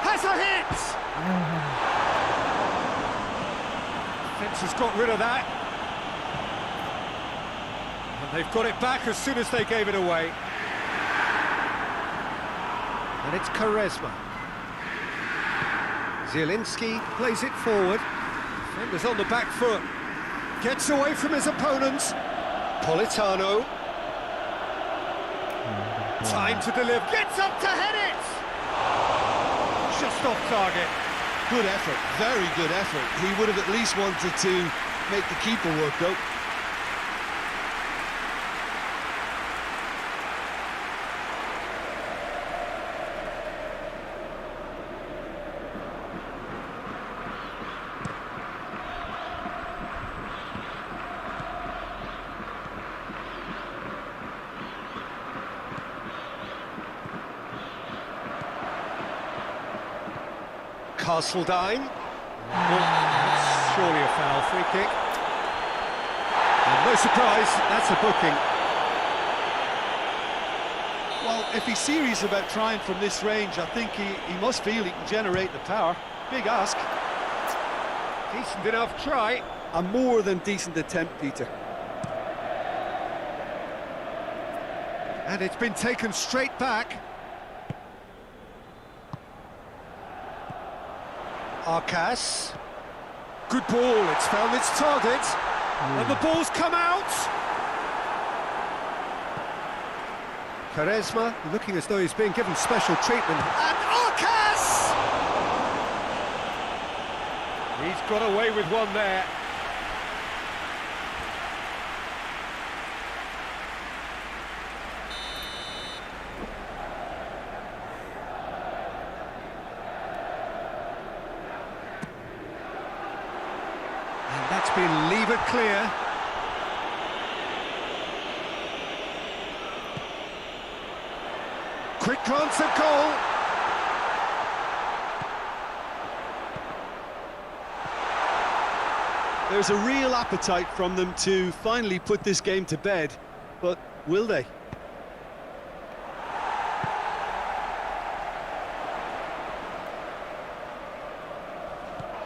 Speaker 2: has a hit! Fence has got rid of that. And they've got it back as soon as they gave it away. And it's Quaresma. Zielinski plays it forward. Defender's on the back foot. Gets away from his opponents. Politano. Time to deliver. Gets up to head it! Just off target.
Speaker 3: Good effort, very good effort. He would have at least wanted to make the keeper work though.
Speaker 2: Castledine. Well, that's surely a foul, free kick. And no surprise, that's a booking.
Speaker 3: Well, if he's serious about trying from this range, I think he must feel he can generate the power. Big ask.
Speaker 2: Decent enough try.
Speaker 3: A more than decent attempt, Peter.
Speaker 2: And it's been taken straight back. Arcas. Good ball, it's found its target. And the ball's come out. Quaresma looking as though he's being given special treatment. And Arcas! He's got away with one there. That's been levered clear. Quick glance at goal.
Speaker 3: There's a real appetite from them to finally put this game to bed, but will they?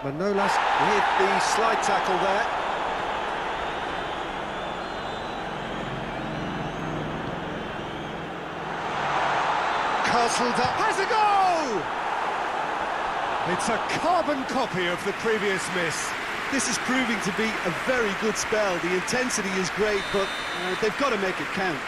Speaker 2: Manolas with the slide tackle there. Castledine has a goal! It's a carbon copy of the previous miss.
Speaker 3: This is proving to be a very good spell. The intensity is great, but they've got to make it count.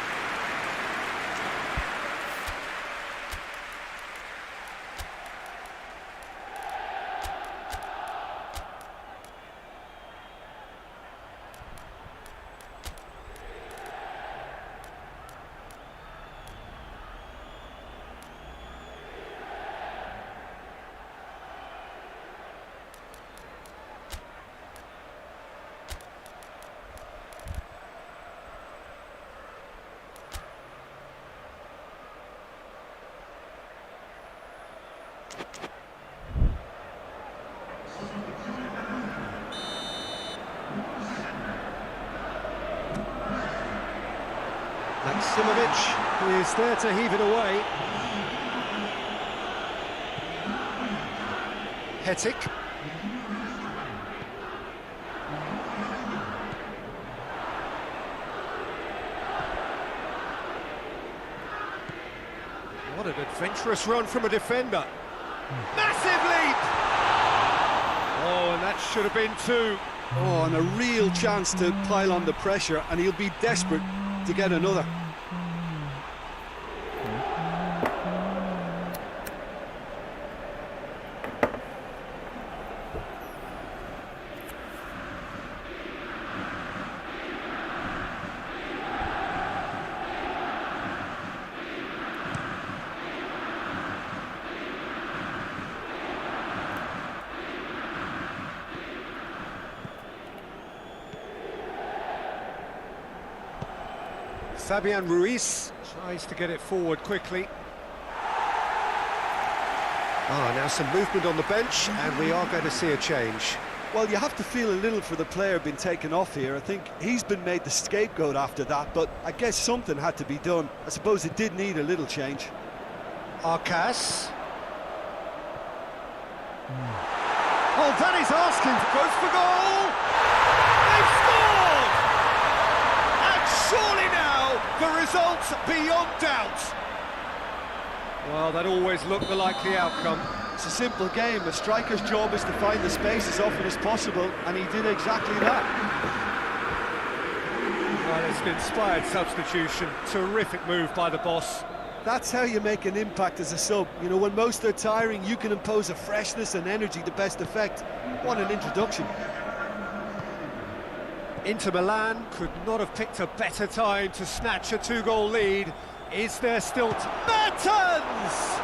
Speaker 2: Simovic is there to heave it away. Hetic. What an adventurous run from a defender. Massive leap! Oh, and that should have been two.
Speaker 3: Oh, and a real chance to pile on the pressure, and he'll be desperate to get another.
Speaker 2: Fabian Ruiz tries to get it forward quickly. Now some movement on the bench, and we are going to see a change.
Speaker 3: Well, you have to feel a little for the player being taken off here. I think he's been made the scapegoat after that, but I guess something had to be done. I suppose it did need a little change.
Speaker 2: Arcas. Oh, that is asking. Goes for goal! They've scored! And surely now, the result beyond doubt. Well, that always looked the likely outcome.
Speaker 3: It's a simple game. A striker's job is to find the space as often as possible, and he did exactly that.
Speaker 2: Well, it's an inspired substitution. Terrific move by the boss.
Speaker 3: That's how you make an impact as a sub. You know, when most are tiring, you can impose a freshness and energy to best effect. What an introduction.
Speaker 2: Inter Milan could not have picked a better time to snatch a two-goal lead. Is there still... Mertens!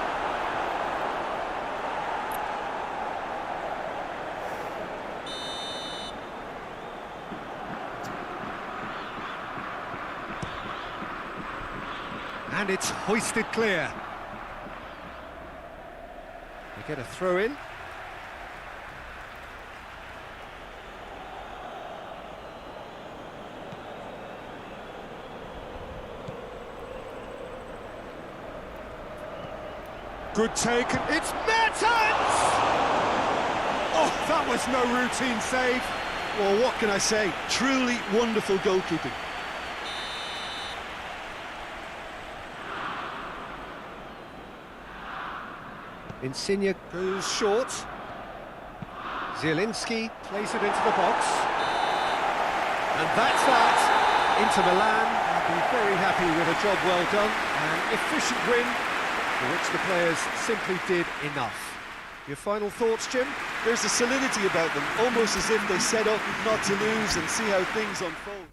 Speaker 2: And it's hoisted clear. They get a throw in. Good take, it's Mertens! Oh, that was no routine save.
Speaker 3: Well, what can I say? Truly wonderful goalkeeping.
Speaker 2: Insigne goes short. Zielinski plays it into the box. And that's that. Inter Milan will be very happy with a job well done. An efficient win, for which the players simply did enough. Your final thoughts, Jim?
Speaker 3: There's a solidity about them, almost as if they set up not to lose and see how things unfold.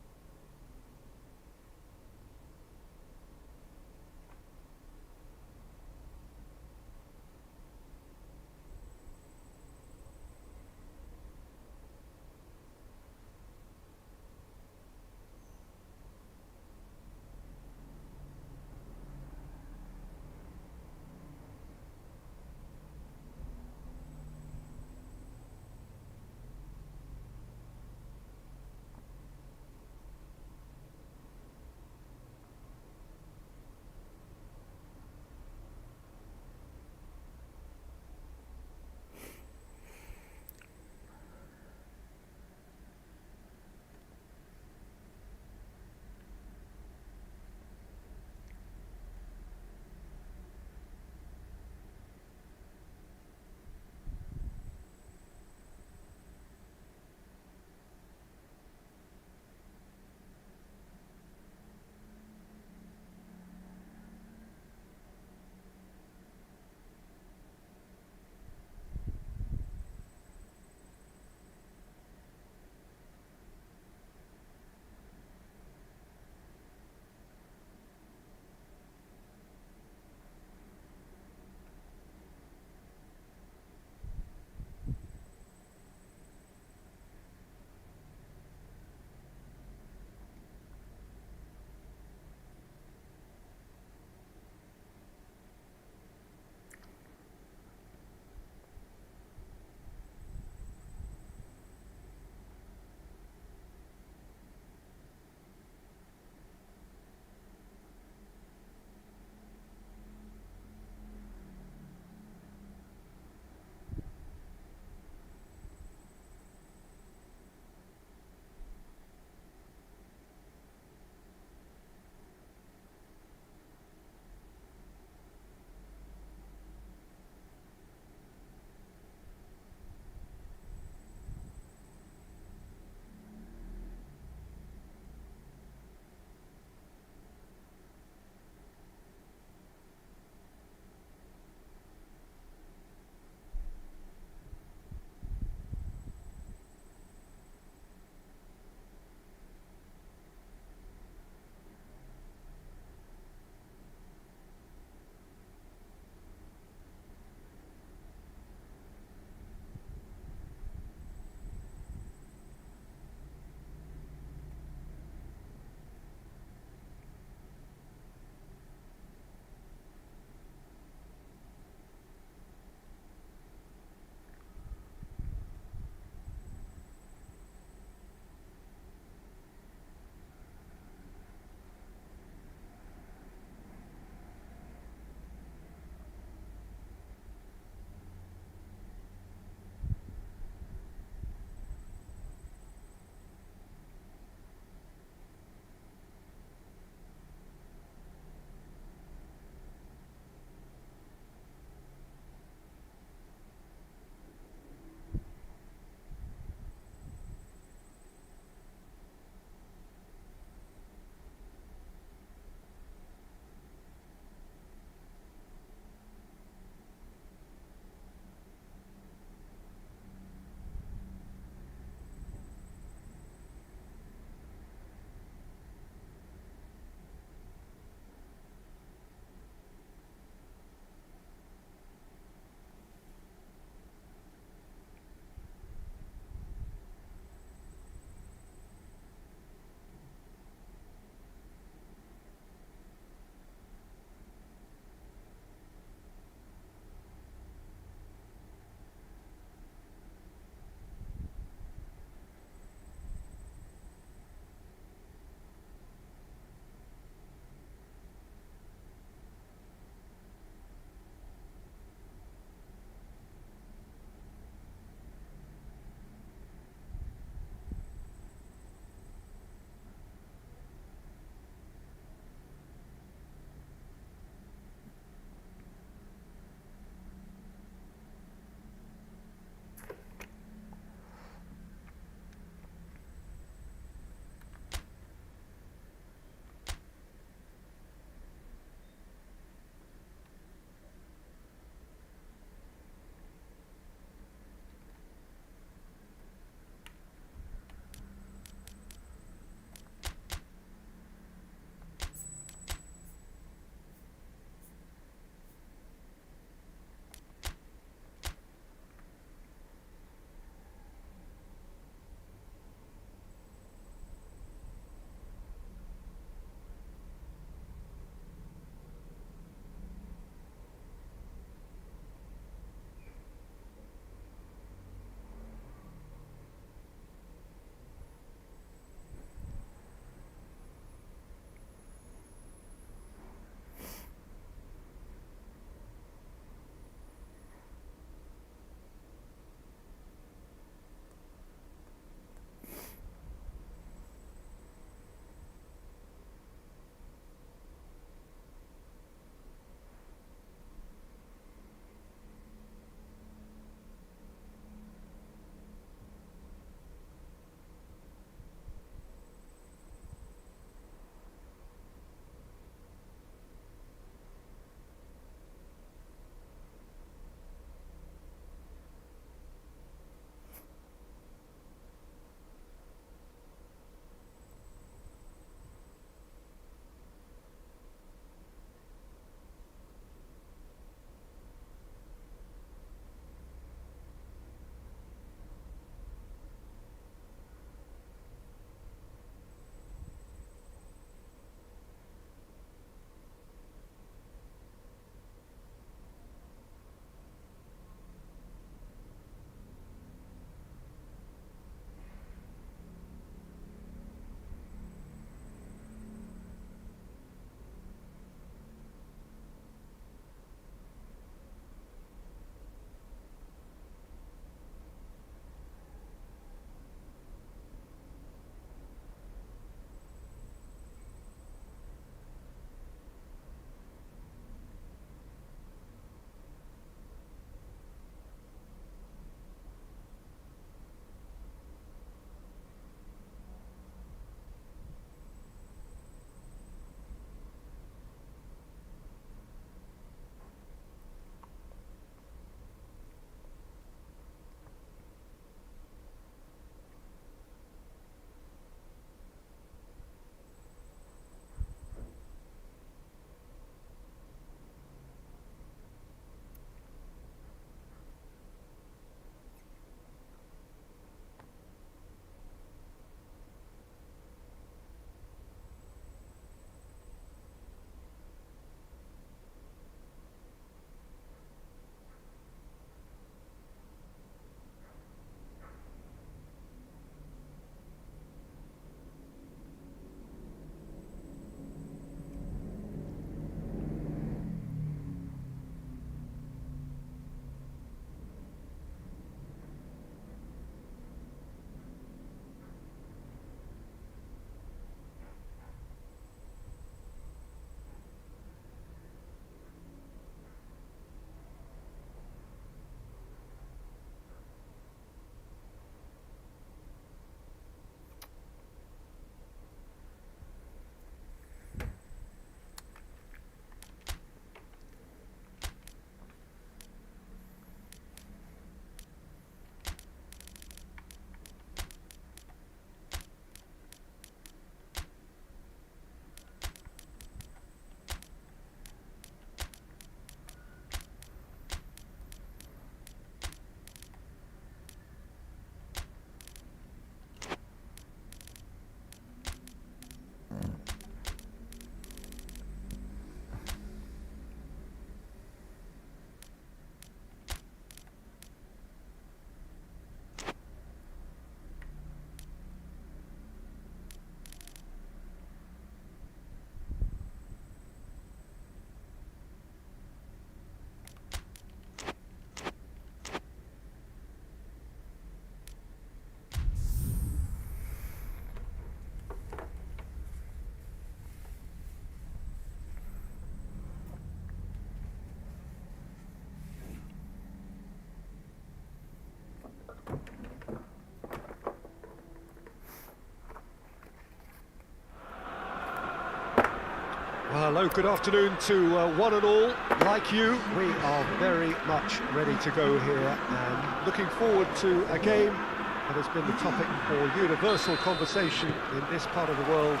Speaker 2: Hello, good afternoon to one and all. Like you, we are very much ready to go here and looking forward to a game that has been the topic for universal conversation in this part of the world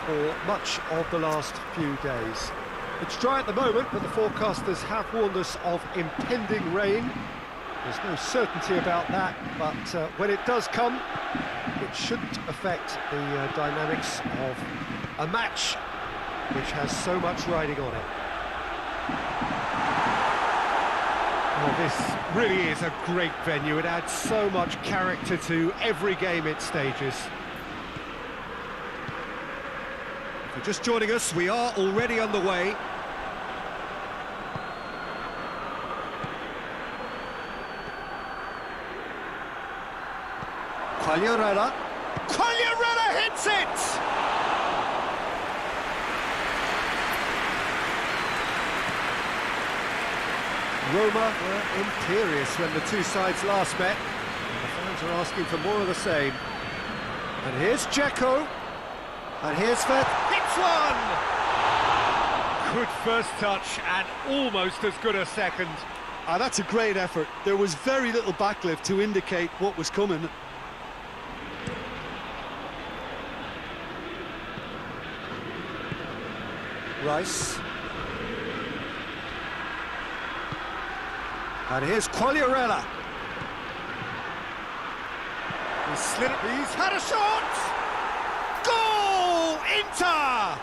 Speaker 2: for much of the last few days. It's dry at the moment, but the forecasters have warned us of impending rain. There's no certainty about that, but when it does come, it shouldn't affect the dynamics of a match which has so much riding on it. Oh, this really is a great venue. It adds so much character to every game it stages. If you're just joining us, we are already underway. Quagliarella hits it! Roma were imperious when the two sides last met. The fans are asking for more of the same. And here's Dzeko. And here's Fed. Hits one! Good first touch and almost as good a second.
Speaker 3: That's a great effort. There was very little backlift to indicate what was coming.
Speaker 2: Rice. And here's Quagliarella. He's slid it. He's had a shot! Goal! Inter!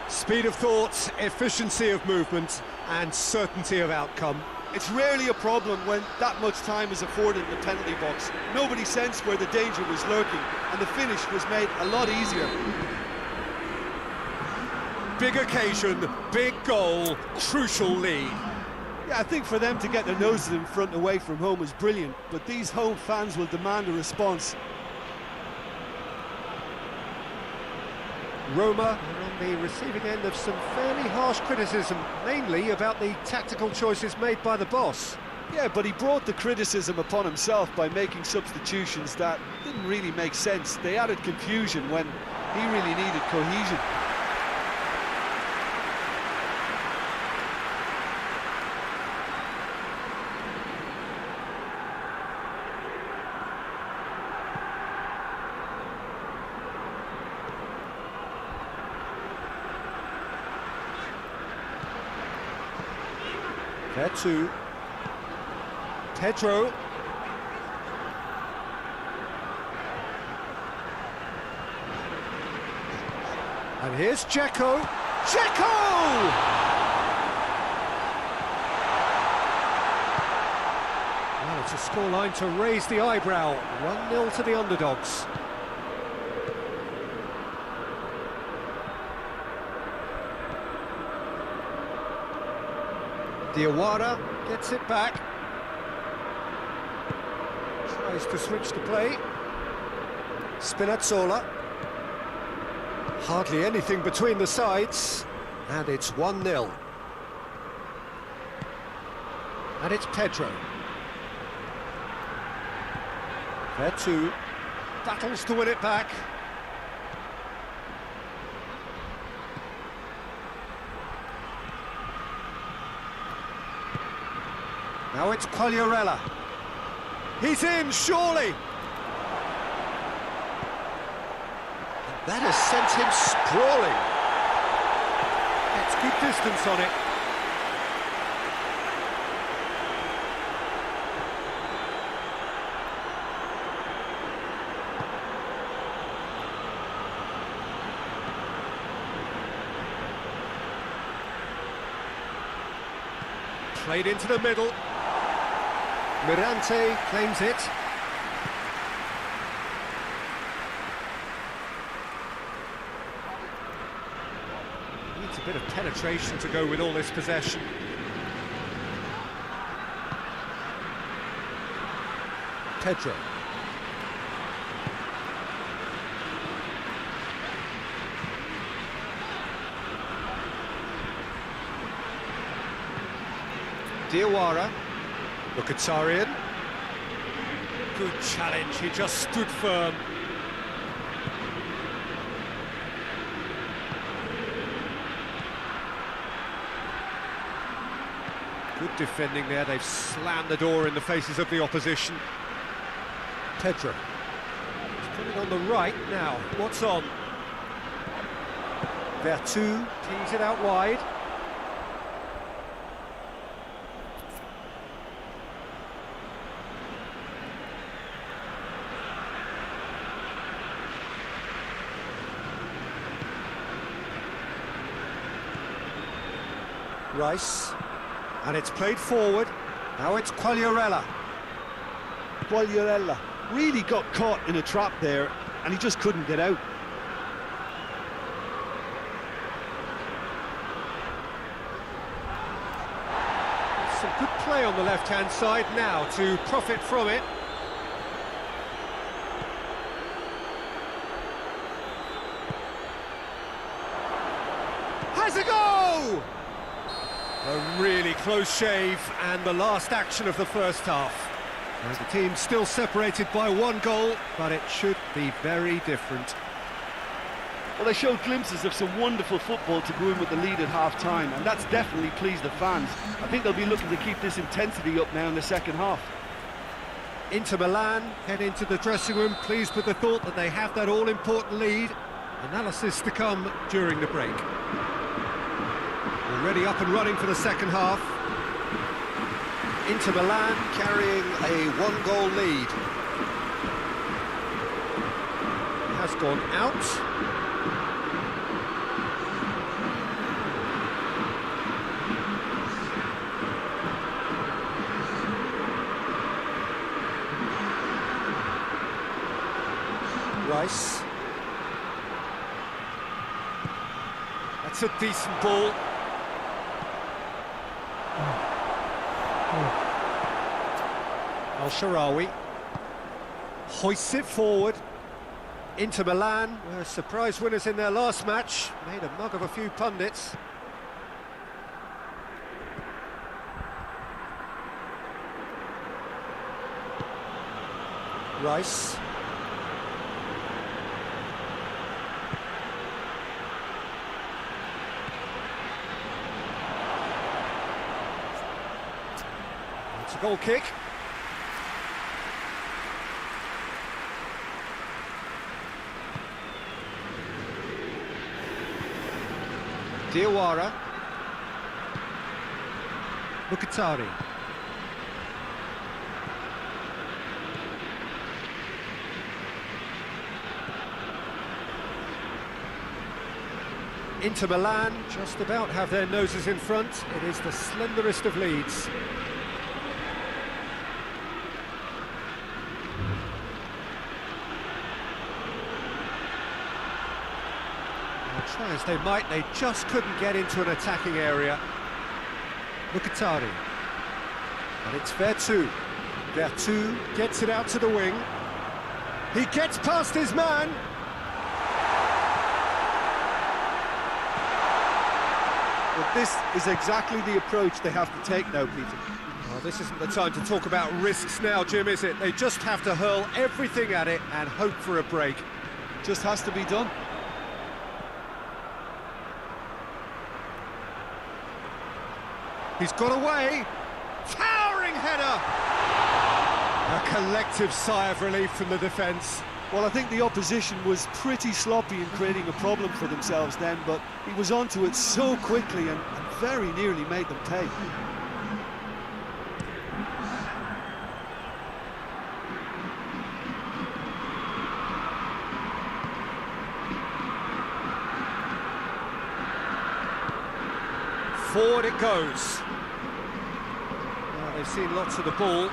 Speaker 2: Speed of thought, efficiency of movement, and certainty of outcome.
Speaker 3: It's rarely a problem when that much time is afforded in the penalty box. Nobody sensed where the danger was lurking, and the finish was made a lot easier.
Speaker 2: Big occasion, big goal, crucial lead.
Speaker 3: Yeah, I think for them to get their noses in front away from home was brilliant, but these home fans will demand a response.
Speaker 2: Roma are on the receiving end of some fairly harsh criticism, mainly about the tactical choices made by the boss.
Speaker 3: Yeah, but he brought the criticism upon himself by making substitutions that didn't really make sense. They added confusion when he really needed cohesion.
Speaker 2: Vetu. Pedro. And here's Dzeko. Dzeko! Well, it's a scoreline to raise the eyebrow. 1-0 to the underdogs. Diawara gets it back. Tries to switch the play. Spinazzola. Hardly anything between the sides. And it's 1-0. And it's Pedro. Vetu battles to win it back. Now it's Quagliarella. He's in, surely! And that has sent him sprawling. It's good distance on it. Played into the middle. Mirante claims it. Needs a bit of penetration to go with all this possession. Pedro. Diawara. Mkhitaryan. Good challenge, he just stood firm. defending there. They've slammed the door in the faces of the opposition. Pedro. He's put it on the right now. What's on? Vertu pings it out wide. Rice, and it's played forward. Now it's Quagliarella.
Speaker 3: Quagliarella really got caught in a trap there, and he just couldn't get out.
Speaker 2: Some good play on the left-hand side now to profit from it. Has a go! A really close shave, and the last action of the first half. And the team's still separated by one goal, but it should be very different.
Speaker 3: Well, they showed glimpses of some wonderful football to go in with the lead at half-time, and that's definitely pleased the fans. I think they'll be looking to keep this intensity up now in the second half.
Speaker 2: Inter Milan head into the dressing room, pleased with the thought that they have that all-important lead. Analysis to come during the break. Already up and running for the second half. Inter Milan carrying a one-goal lead. Has gone out. Rice. That's a decent ball. Al-Sharawi hoists it forward. Inter Milan were surprise winners in their last match, made a mug of a few pundits. Rice. It's a goal kick. Diawara. Mukhtari. Inter Milan just about have their noses in front. It is the slenderest of leads. Try as they might, they just couldn't get into an attacking area. Mukhtari. And it's Vertu. Vertu gets it out to the wing. He gets past his man.
Speaker 3: Well, this is exactly the approach they have to take now, Peter.
Speaker 2: Well, this isn't the time to talk about risks now, Jim, is it? They just have to hurl everything at it and hope for a break.
Speaker 3: Just has to be done.
Speaker 2: He's got away. Towering header. A collective sigh of relief from the defence.
Speaker 3: Well, I think the opposition was pretty sloppy in creating a problem for themselves then, but he was onto it so quickly and very nearly made them pay.
Speaker 2: Forward it goes. Well, they've seen lots of the ball.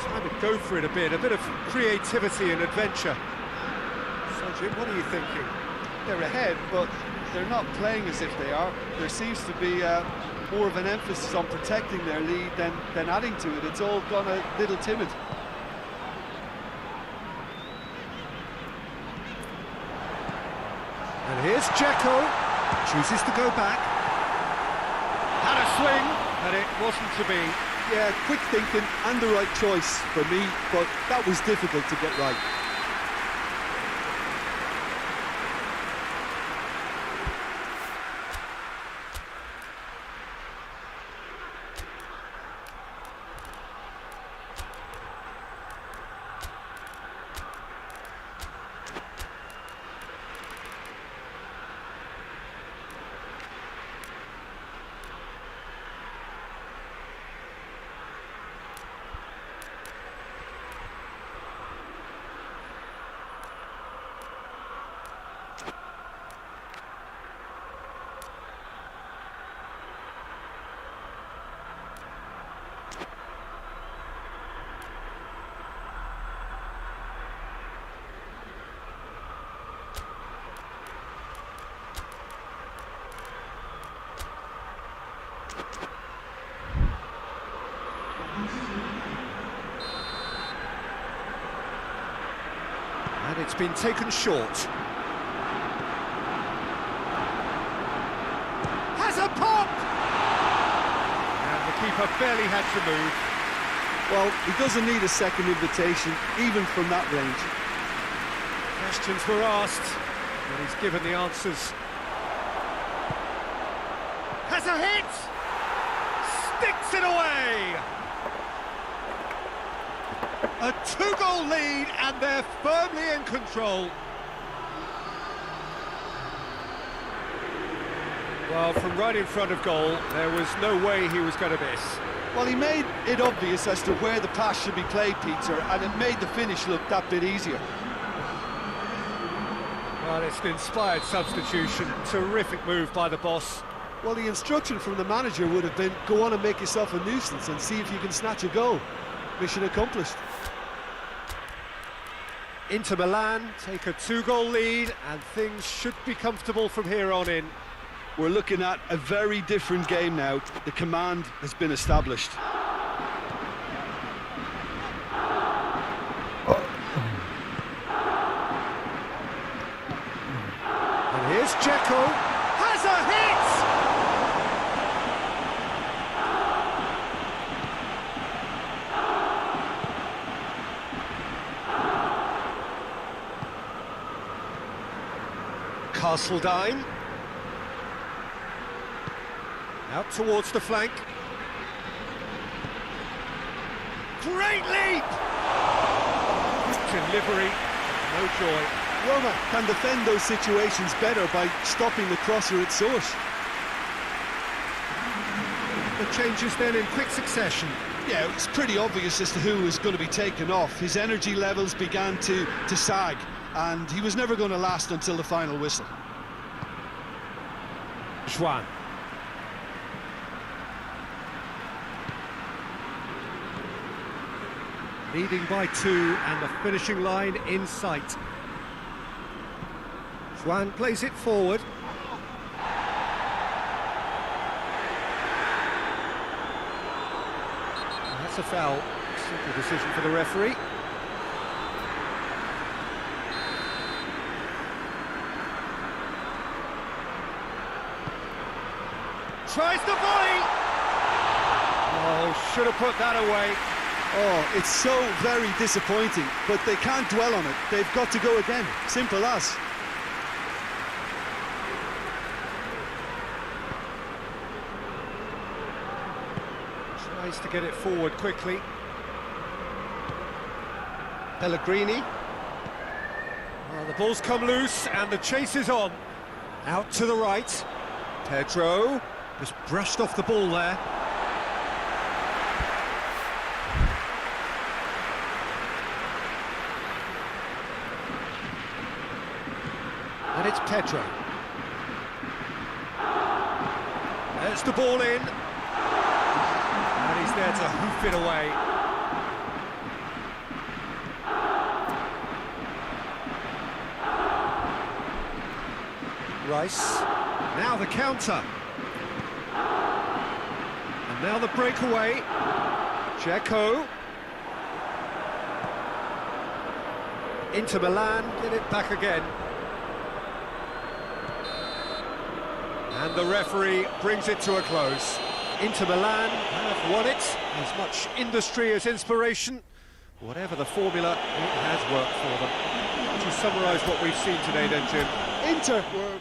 Speaker 2: Time to go for it a bit of creativity and adventure. So, Jim, what are you thinking?
Speaker 3: They're ahead, but they're not playing as if they are. There seems to be more of an emphasis on protecting their lead than adding to it. It's all gone a little timid.
Speaker 2: And here's Dzeko. Chooses to go back. Had a swing, and it wasn't to be.
Speaker 3: Yeah, quick thinking and the right choice for me, but that was difficult to get right.
Speaker 2: But it's been taken short. Has a pop! And the keeper barely had to move.
Speaker 3: Well, he doesn't need a second invitation, even from that range.
Speaker 2: Questions were asked, but he's given the answers. Has a hit! Sticks it away! A 2-goal lead, and they're firmly in control. Well, from right in front of goal, there was no way he was going to miss.
Speaker 3: Well, he made it obvious as to where the pass should be played, Peter, and it made the finish look that bit easier.
Speaker 2: Well, it's an inspired substitution. Terrific move by the boss.
Speaker 3: Well, the instruction from the manager would have been, go on and make yourself a nuisance and see if you can snatch a goal. Mission accomplished.
Speaker 2: Inter Milan take a 2-goal lead, and things should be comfortable from here on in.
Speaker 3: We're looking at a very different game now. The command has been established.
Speaker 2: And here's Dzeko. Has a hit! Castledine. Out towards the flank. Great leap! Delivery, no joy.
Speaker 3: Roma can defend those situations better by stopping the crosser at source.
Speaker 2: The changes then in quick succession.
Speaker 3: Yeah, it was pretty obvious as to who was going to be taken off. His energy levels began to sag, and he was never going to last until the final whistle.
Speaker 2: Juan. Leading by 2, and the finishing line in sight. Juan plays it forward. And that's a foul. Simple decision for the referee. Tries the volley! Oh, should have put that away.
Speaker 3: Oh, it's so very disappointing, but they can't dwell on it. They've got to go again. Simple as.
Speaker 2: Tries to get it forward quickly. Pellegrini. Well, the ball's come loose and the chase is on. Out to the right. Pedro just brushed off the ball there. And it's Pedro. There's the ball in. And he's there to hoof it away. Rice. Now the counter. And now the breakaway. Dzeko. Inter Milan get it back again. And the referee brings it to a close. Inter Milan have won it. As much industry as inspiration. Whatever the formula, it has worked for them. Would you summarise what we've seen today then, Jim?
Speaker 3: Inter were...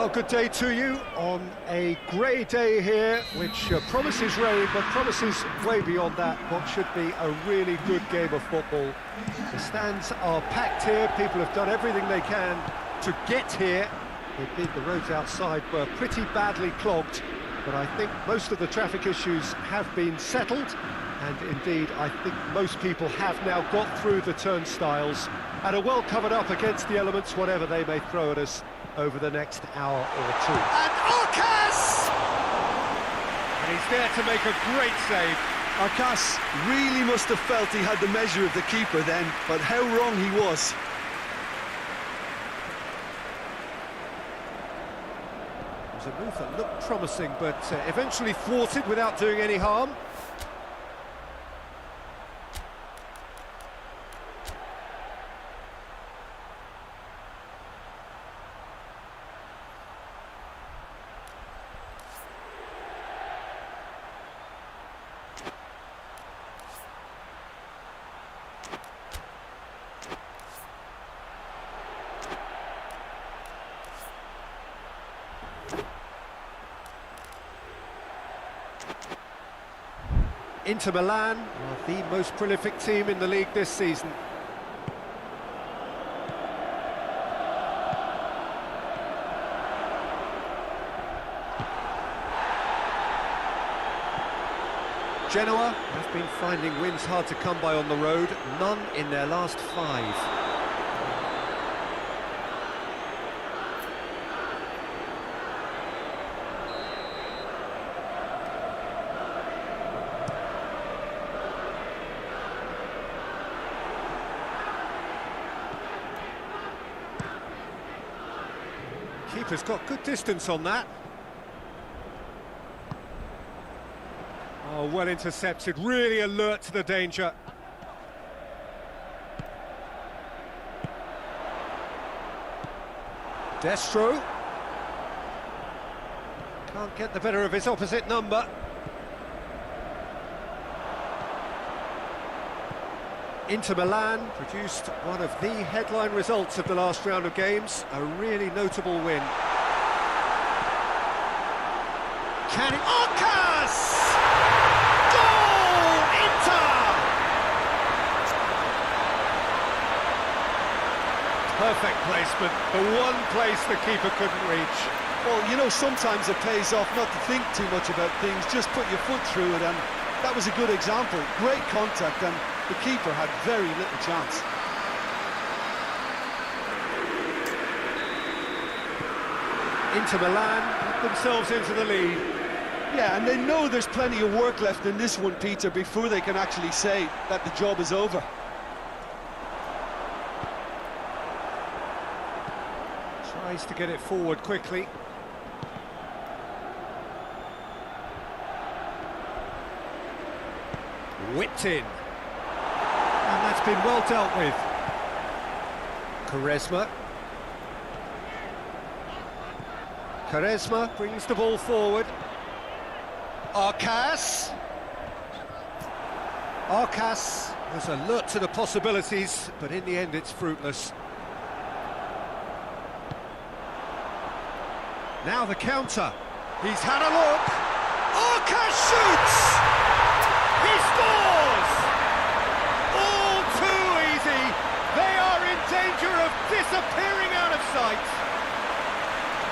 Speaker 2: Well, good day to you on a grey day here, which promises rain, but promises way beyond that what should be a really good game of football. The stands are packed here, people have done everything they can to get here. Indeed, the roads outside were pretty badly clogged, but I think most of the traffic issues have been settled, and indeed, I think most people have now got through the turnstiles and are well covered up against the elements, whatever they may throw at us over the next hour or two.
Speaker 3: And Arcas!
Speaker 2: And he's there to make a great save.
Speaker 3: Arcas really must have felt he had the measure of the keeper then, but how wrong he was.
Speaker 2: It was a move that looked promising, but eventually thwarted without doing any harm. Inter Milan are the most prolific team in the league this season. Genoa have been finding wins hard to come by on the road, none in their last 5. Keeper's got good distance on that. Oh, well intercepted, really alert to the danger. Destro. Can't get the better of his opposite number. Inter Milan produced one of the headline results of the last round of games, a really notable win. Can it... Arcas! Goal! Inter! Perfect placement, the one place the keeper couldn't reach.
Speaker 3: Well, you know, sometimes it pays off not to think too much about things, just put your foot through it, and that was a good example. Great contact, and the keeper had very little chance.
Speaker 2: Inter Milan put themselves into the lead.
Speaker 3: Yeah, and they know there's plenty of work left in this one, Peter, before they can actually say that the job is over.
Speaker 2: Tries to get it forward quickly. Whipped in. And that's been well dealt with. Quaresma brings the ball forward. Arcas was alert to the possibilities, but in the end it's fruitless. Now the counter. He's had a look. Arcas shoots! He scores! All too easy. They are in danger of disappearing out of sight.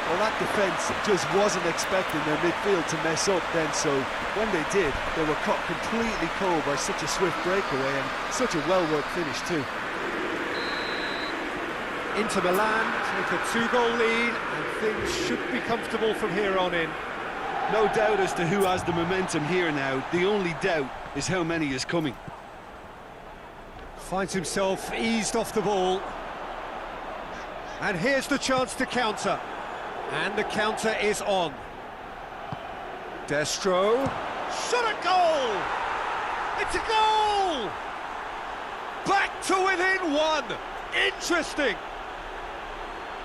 Speaker 3: Well, that defence just wasn't expecting their midfield to mess up then, so when they did, they were caught completely cold by such a swift breakaway and such a well-worked finish too.
Speaker 2: Inter Milan take a 2-goal lead, and things should be comfortable from here on in.
Speaker 3: No doubt as to who has the momentum here now. The only doubt is how many is coming.
Speaker 2: Finds himself eased off the ball. And here's the chance to counter. And the counter is on. Destro. Shot a goal! It's a goal! Back to within 1. Interesting.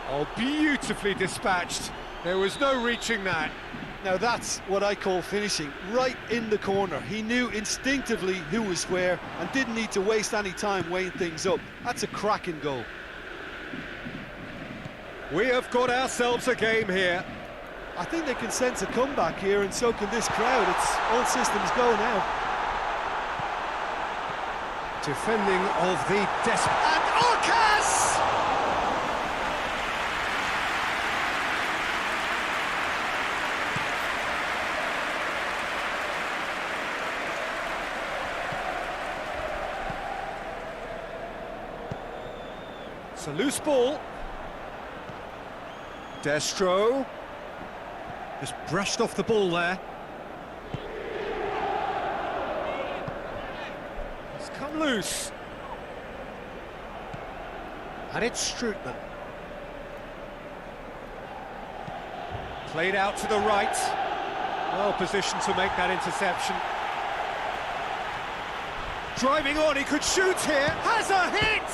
Speaker 2: Oh, beautifully dispatched. There was no reaching that.
Speaker 3: Now that's what I call finishing, right in the corner. He knew instinctively who was where and didn't need to waste any time weighing things up. That's a cracking goal.
Speaker 2: We have got ourselves a game here.
Speaker 3: I think they can sense a comeback here, and so can this crowd. It's all systems go now.
Speaker 2: Defending of the and Arcas! It's a loose ball. Destro just brushed off the ball there. It's come loose. And it's Strootman. Played out to the right. Well positioned to make that interception. Driving on, he could shoot here. Has a hit!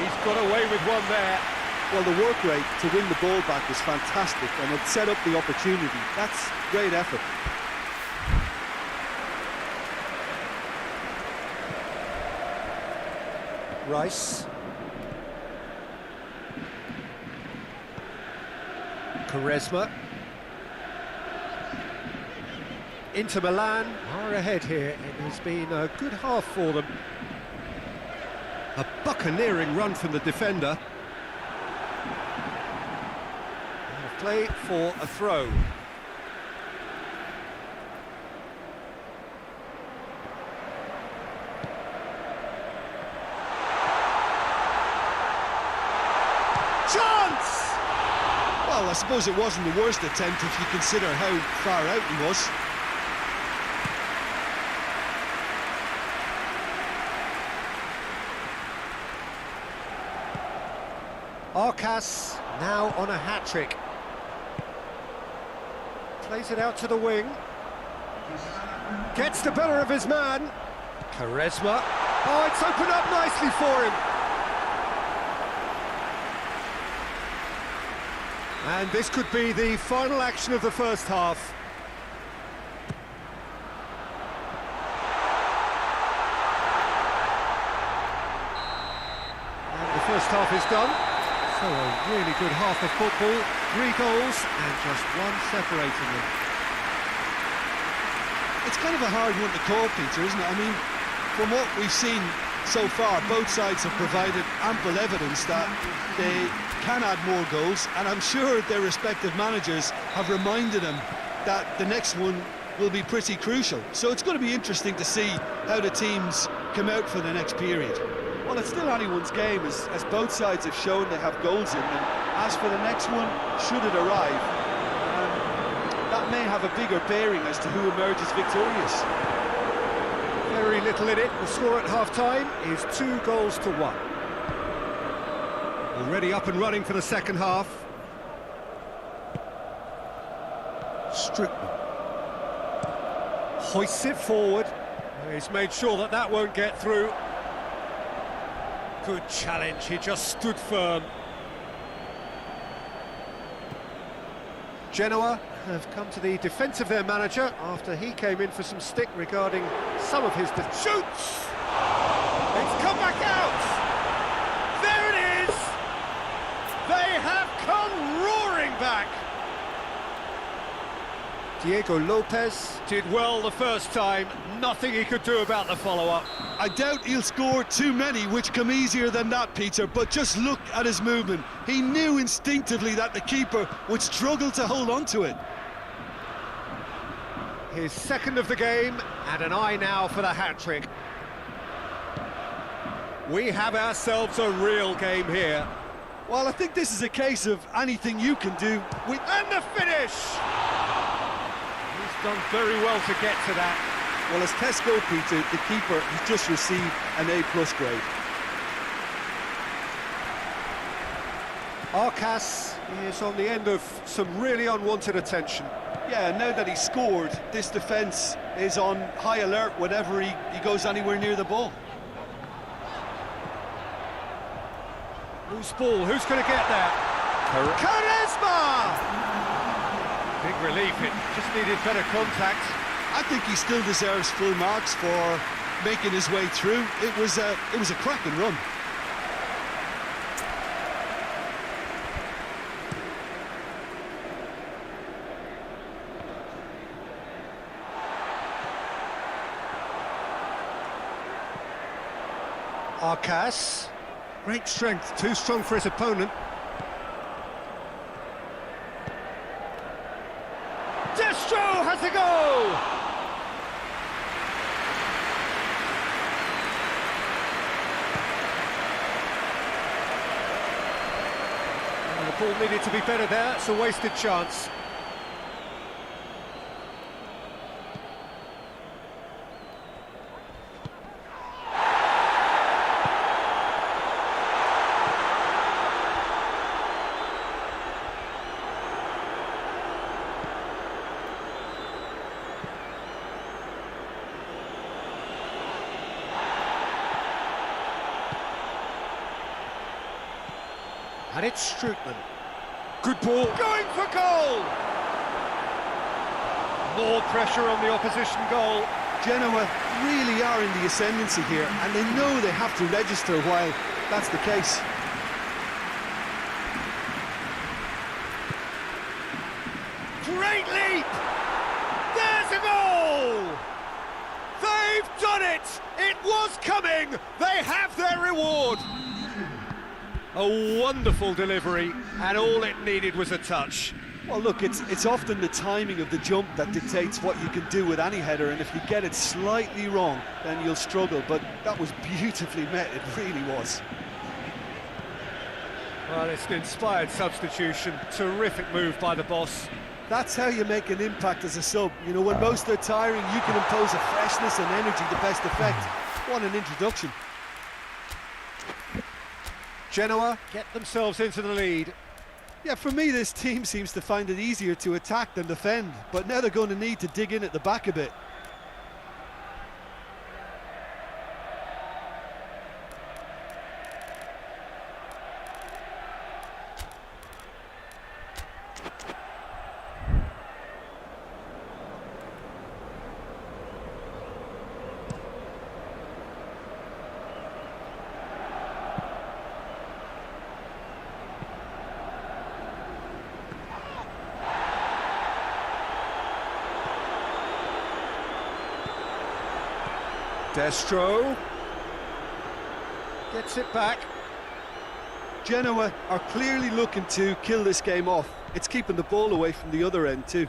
Speaker 2: He's got away with one there.
Speaker 3: Well, the work rate to win the ball back was fantastic, and it set up the opportunity. That's great effort.
Speaker 2: Rice. Quaresma. Inter Milan are ahead here. It has been a good half for them. A buccaneering run from the defender. Play for a throw. Chance!
Speaker 3: Well, I suppose it wasn't the worst attempt if you consider how far out he was.
Speaker 2: Arcas now on a hat-trick. Plays it out to the wing. Gets the better of his man. Quaresma. Oh, it's opened up nicely for him. And this could be the final action of the first half. And the first half is done. So a really good half of football, 3 goals and just one separating them.
Speaker 3: It's kind of a hard one to call, Peter, isn't it? I mean, from what we've seen so far, both sides have provided ample evidence that they can add more goals, and I'm sure their respective managers have reminded them that the next one will be pretty crucial. So it's going to be interesting to see how the teams come out for the next period. Well, it's still anyone's game, as both sides have shown they have goals in them. As for the next one, should it arrive, that may have a bigger bearing as to who emerges victorious.
Speaker 2: Very little in it. The score at half-time is 2 goals to 1. Already up and running for the second half. Strootman hoists it forward. He's made sure that that won't get through. Good challenge, he just stood firm. Genoa have come to the defence of their manager after he came in for some stick regarding some of his... Shoots! It's come back out! There it is! They have come roaring back! Diego Lopez did well the first time, nothing he could do about the follow-up.
Speaker 3: I doubt he'll score too many which come easier than that, Peter, but just look at his movement. He knew instinctively that the keeper would struggle to hold on to it.
Speaker 2: His second of the game, and an eye now for the hat-trick. We have ourselves a real game here.
Speaker 3: Well, I think this is a case of anything you can do with...
Speaker 2: And the finish! He's done very well to get to that.
Speaker 3: Well, as tests go, Peter, the keeper has just received an A+ grade.
Speaker 2: Arcas is on the end of some really unwanted attention.
Speaker 3: Yeah, now that he's scored, this defence is on high alert whenever he goes anywhere near the ball.
Speaker 2: Loose ball, who's going to get that? Quaresma! Big relief, it just needed better contact.
Speaker 3: I think he still deserves full marks for making his way through. It was a cracking run.
Speaker 2: Arcas. Great strength, too strong for his opponent. Destro has a goal! And the ball needed to be better there, it's a wasted chance. And it's Strootman. Good ball. Going for goal! More pressure on the opposition goal.
Speaker 3: Genoa really are in the ascendancy here, and they know they have to register while that's the case.
Speaker 2: Great leap! There's a goal! They've done it! It was coming! They have their reward! A wonderful delivery, and all it needed was a touch.
Speaker 3: Well, look, it's often the timing of the jump that dictates what you can do with any header, and if you get it slightly wrong, then you'll struggle, but that was beautifully met, it really was.
Speaker 2: Well, it's an inspired substitution, terrific move by the boss.
Speaker 3: That's how you make an impact as a sub. You know, when most are tiring, you can impose a freshness and energy to best effect. What an introduction.
Speaker 2: Genoa get themselves into the lead.
Speaker 3: Yeah, for me, this team seems to find it easier to attack than defend, but now they're going to need to dig in at the back a bit.
Speaker 2: Destro gets it back.
Speaker 3: Genoa are clearly looking to kill this game off. It's keeping the ball away from the other end too.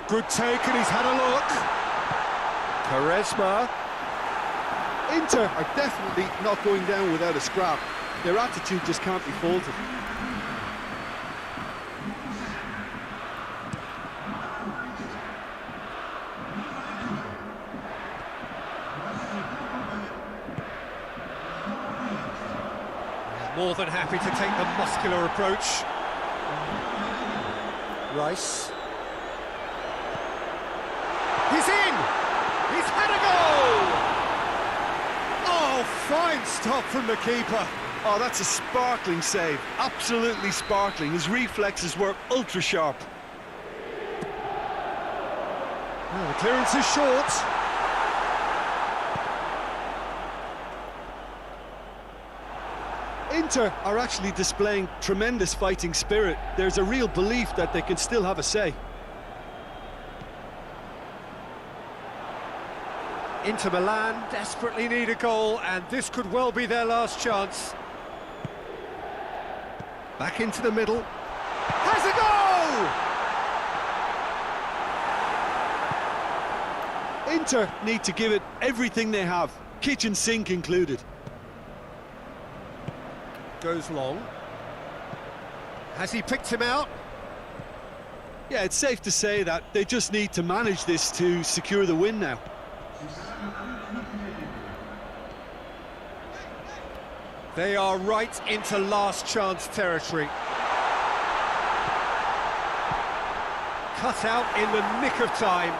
Speaker 2: Good take, and he's had a look. Charisma.
Speaker 3: Inter are definitely not going down without a scrap. Their attitude just can't be faulted.
Speaker 2: More than happy to take the muscular approach. Rice. He's in! He's had a goal! Oh, fine stop from the keeper.
Speaker 3: Oh, that's a sparkling save. Absolutely sparkling. His reflexes were ultra sharp.
Speaker 2: Oh, the clearance is short.
Speaker 3: Inter are actually displaying tremendous fighting spirit. There's a real belief that they can still have a say.
Speaker 2: Inter Milan desperately need a goal, and this could well be their last chance. Back into the middle. Has a goal!
Speaker 3: Inter need to give it everything they have, kitchen sink included.
Speaker 2: Goes long. Has he picked him out?
Speaker 3: Yeah, it's safe to say that they just need to manage this to secure the win now.
Speaker 2: They are right into last chance territory. Cut out in the nick of time.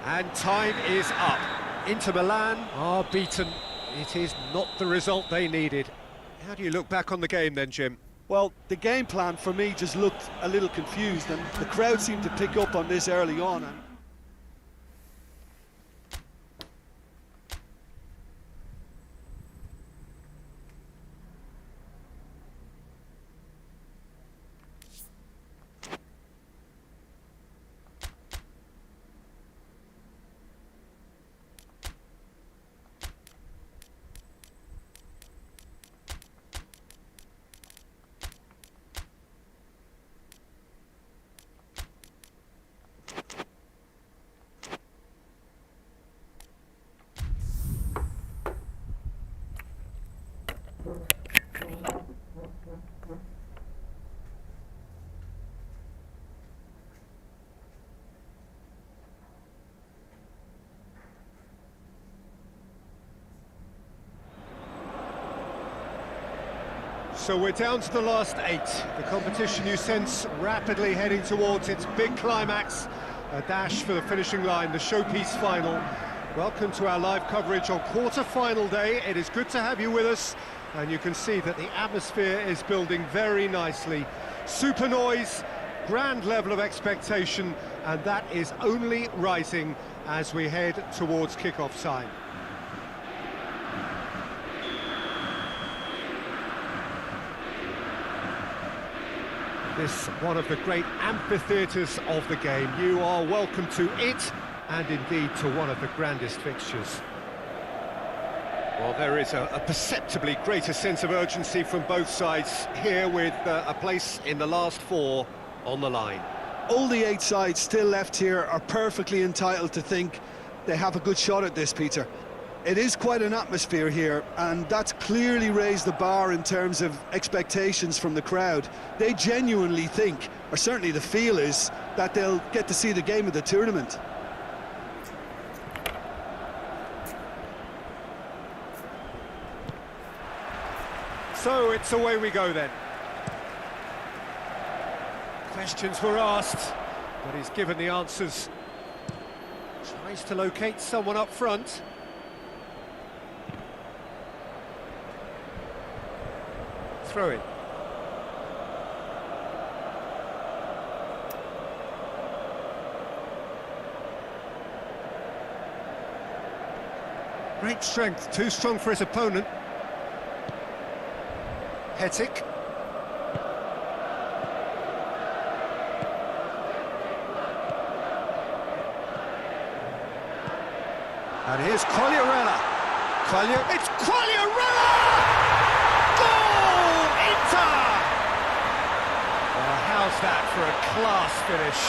Speaker 2: And time is up. Inter Milan are beaten. It is not the result they needed. How do you look back on the game then, Jim?
Speaker 3: Well, the game plan for me just looked a little confused, and the crowd seemed to pick up on this early on. And
Speaker 2: So we're down to the last 8. The competition, you sense, rapidly heading towards its big climax. A dash for the finishing line, the showpiece final. Welcome to our live coverage on quarter-final day. It is good to have you with us, and you can see that the atmosphere is building very nicely. Super noise, grand level of expectation, and that is only rising as we head towards kick-off time. This one of the great amphitheatres of the game. You are welcome to it, and indeed to one of the grandest fixtures. Well, there is a perceptibly greater sense of urgency from both sides here, with a place in the last 4 on the line.
Speaker 3: All the 8 sides still left here are perfectly entitled to think they have a good shot at this, Peter. It is quite an atmosphere here, and that's clearly raised the bar in terms of expectations from the crowd. They genuinely think, or certainly the feel is, that they'll get to see the game of the tournament.
Speaker 2: So it's away we go then. Questions were asked, but he's given the answers. Tries to locate someone up front. Throw it. Great strength, too strong for his opponent. Hetic. And here's Quagliarella. It's Quagliarella! Goal! Inter! Well, how's that for a class finish?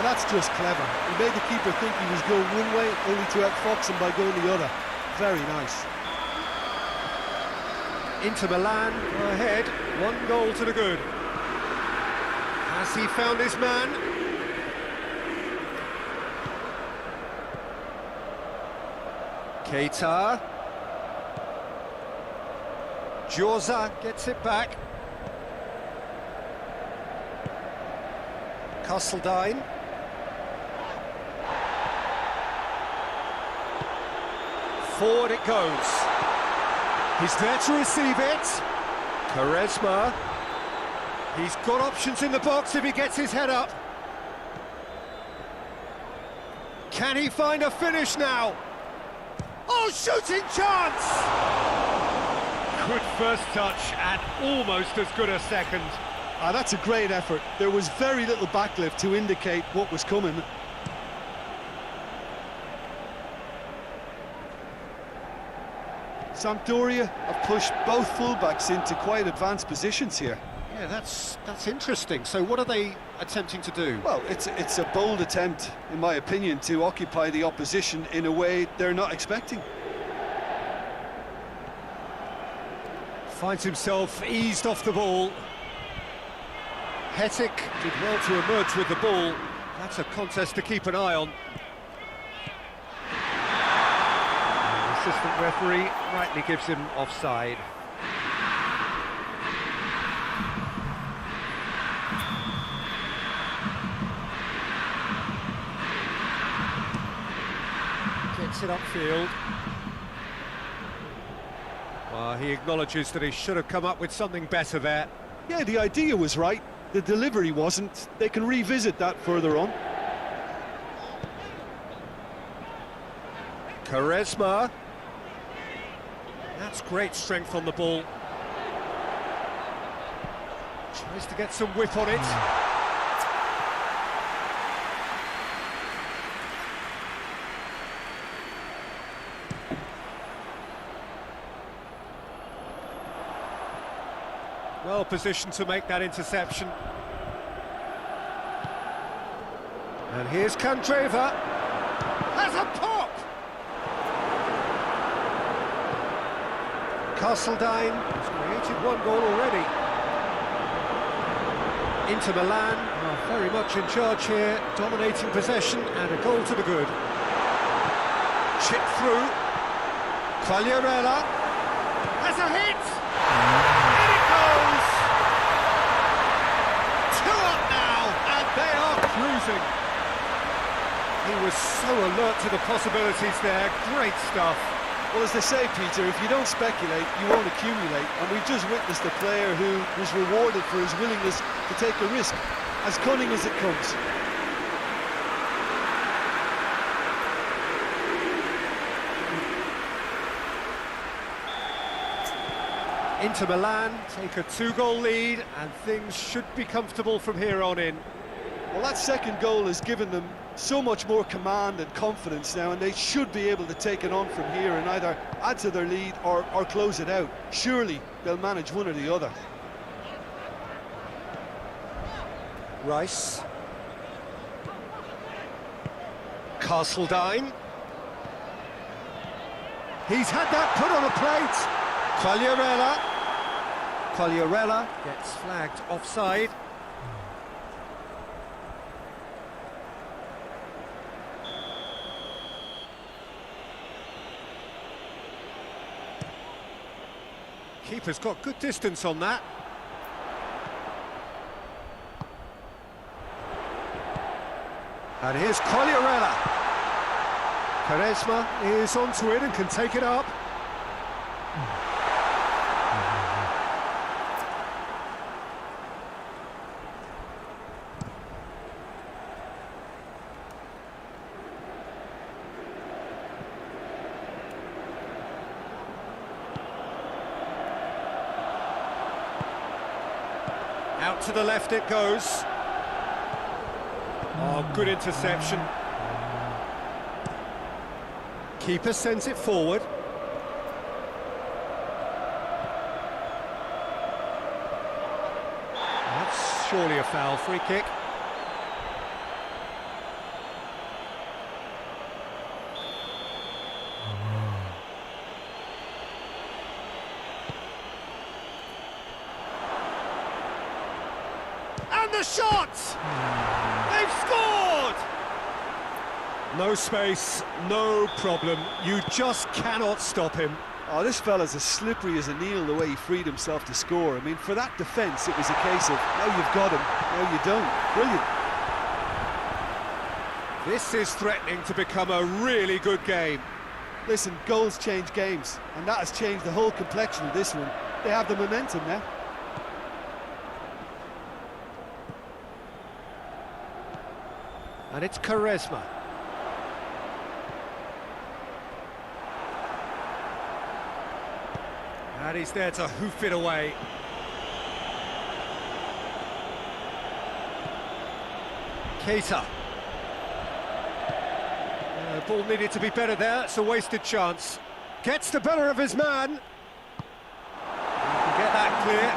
Speaker 3: That's just clever. He made the keeper think he was going one way, only to outfox him by going the other. Very nice.
Speaker 2: Inter Milan are ahead, 1 goal to the good. Has he found his man? Keita. Djorza gets it back. Castledine. Forward it goes. He's there to receive it. Quaresma. He's got options in the box if he gets his head up. Can he find a finish now? Oh, shooting chance! Good first touch and almost as good a second.
Speaker 3: That's a great effort. There was very little backlift to indicate what was coming. Sampdoria have pushed both fullbacks into quite advanced positions here.
Speaker 2: Yeah, that's interesting. So what are they attempting to do?
Speaker 3: Well, it's a bold attempt, in my opinion, to occupy the opposition in a way they're not expecting.
Speaker 2: Finds himself eased off the ball. Hetic did well to emerge with the ball. That's a contest to keep an eye on. The assistant referee rightly gives him offside. Gets it upfield. Well, he acknowledges that he should have come up with something better there.
Speaker 3: Yeah, the idea was right. The delivery wasn't. They can revisit that further on.
Speaker 2: Quaresma. That's great strength on the ball. Tries to get some whip on it. Well positioned to make that interception. And here's Candreva. Has a pop! Castledine has created 1 goal already. Inter Milan are very much in charge here, dominating possession, and a goal to the good. Chip through. Quagliarella has a hit! In it goes! out to the possibilities there. Great stuff.
Speaker 3: Well, as they say, Peter, if you don't speculate, you won't accumulate. And we've just witnessed a player who was rewarded for his willingness to take a risk, as cunning as it comes.
Speaker 2: Inter Milan take a 2-goal lead, and things should be comfortable from here on in.
Speaker 3: Well, that second goal has given them so much more command and confidence now, and they should be able to take it on from here and either add to their lead or close it out. Surely they'll manage one or the other.
Speaker 2: Rice. Castledine. He's had that put on a plate. Quagliarella gets flagged offside. Keeper's got good distance on that. And here's Quagliarella. Quaresma is onto it and can take it up. Out to the left it goes. Oh, good interception. Keeper sends it forward. That's surely a foul. Free kick. And the shot! They've scored! No space, no problem. You just cannot stop him.
Speaker 3: Oh, this fella's as slippery as an eel the way he freed himself to score. I mean, for that defence, it was a case of, now you've got him, now you don't. Brilliant.
Speaker 2: This is threatening to become a really good game.
Speaker 3: Listen, goals change games, and that has changed the whole complexion of this one. They have the momentum now.
Speaker 2: And it's Quaresma. And he's there to hoof it away. Keita. Ball needed to be better there, it's a wasted chance. Gets the better of his man. He can get that clear.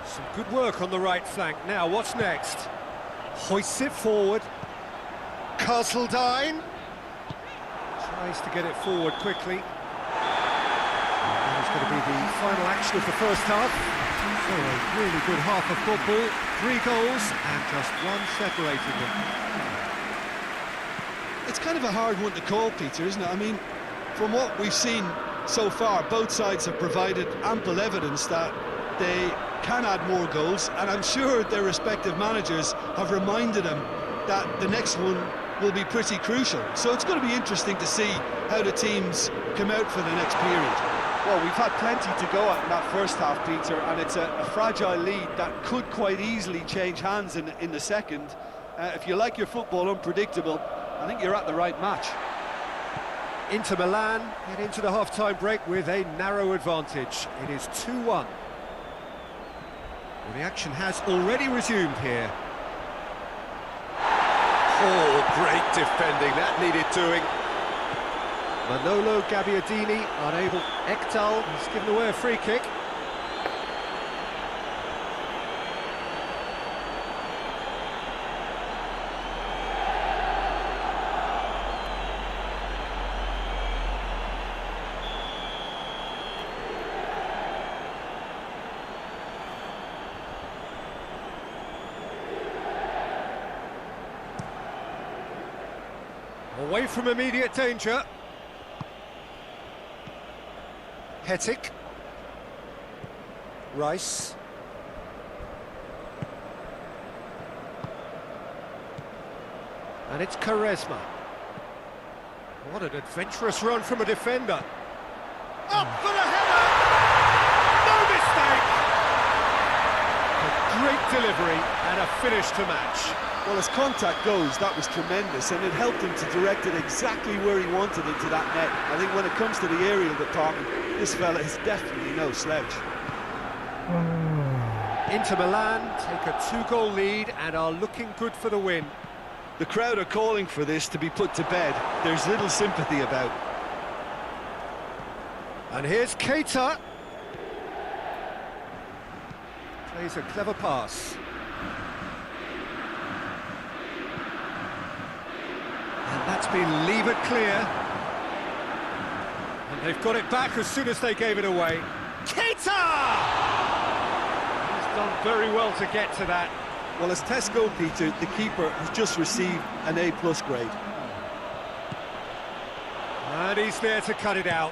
Speaker 2: Some good work on the right flank. Now, what's next? Hoists it forward. Castledine tries to get it forward quickly. That is going to be the final action of the first half. So a really good half of football. 3 goals and just one separating them.
Speaker 3: It's kind of a hard one to call, Peter, isn't it? I mean, from what we've seen so far, both sides have provided ample evidence that they can add more goals, and I'm sure their respective managers have reminded them that the next one will be pretty crucial. So it's going to be interesting to see how the teams come out for the next period. Well, we've had plenty to go at in that first half, Peter, and it's a fragile lead that could quite easily change hands in the second. If you like your football unpredictable, I think you're at the right match.
Speaker 2: Inter Milan head into the half-time break with a narrow advantage. It is 2-1. Well, the action has already resumed here. Oh, great defending, that needed doing. Manolo Gabbiadini unable. Ekdal has given away a free kick. Away from immediate danger. Hetic. Rice. And it's Quaresma. What an adventurous run from a defender. Up for the header! No mistake! A great delivery and a finish to match.
Speaker 3: Well, as contact goes, that was tremendous, and it helped him to direct it exactly where he wanted into that net. I think when it comes to the aerial department, this fella is definitely no slouch.
Speaker 2: Inter Milan take a 2-goal lead and are looking good for the win.
Speaker 3: The crowd are calling for this to be put to bed. There's little sympathy about.
Speaker 2: And here's Keita. Plays a clever pass. And that's been levered clear. And they've got it back as soon as they gave it away. Keita! He's done very well to get to that.
Speaker 3: Well, as tests go, Peter, the keeper has just received an A+ grade.
Speaker 2: And he's there to cut it out.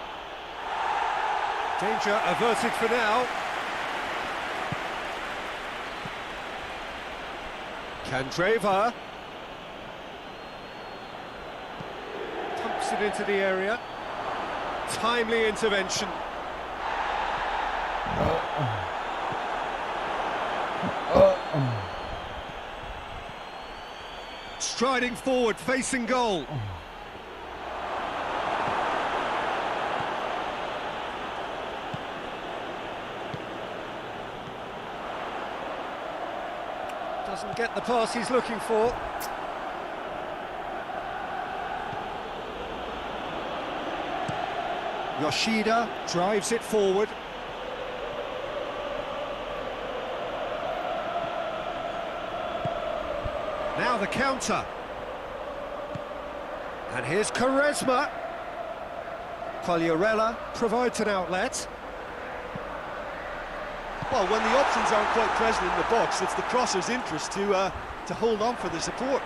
Speaker 2: Danger averted for now. Candreva. Pumps it into the area. Timely intervention. Striding forward, facing goal. Doesn't get the pass he's looking for. Yoshida drives it forward. Now the counter. And here's Quaresma. Quagliarella provides an outlet.
Speaker 3: Well, when the options aren't quite present in the box, it's the crosser's interest to hold on for the support.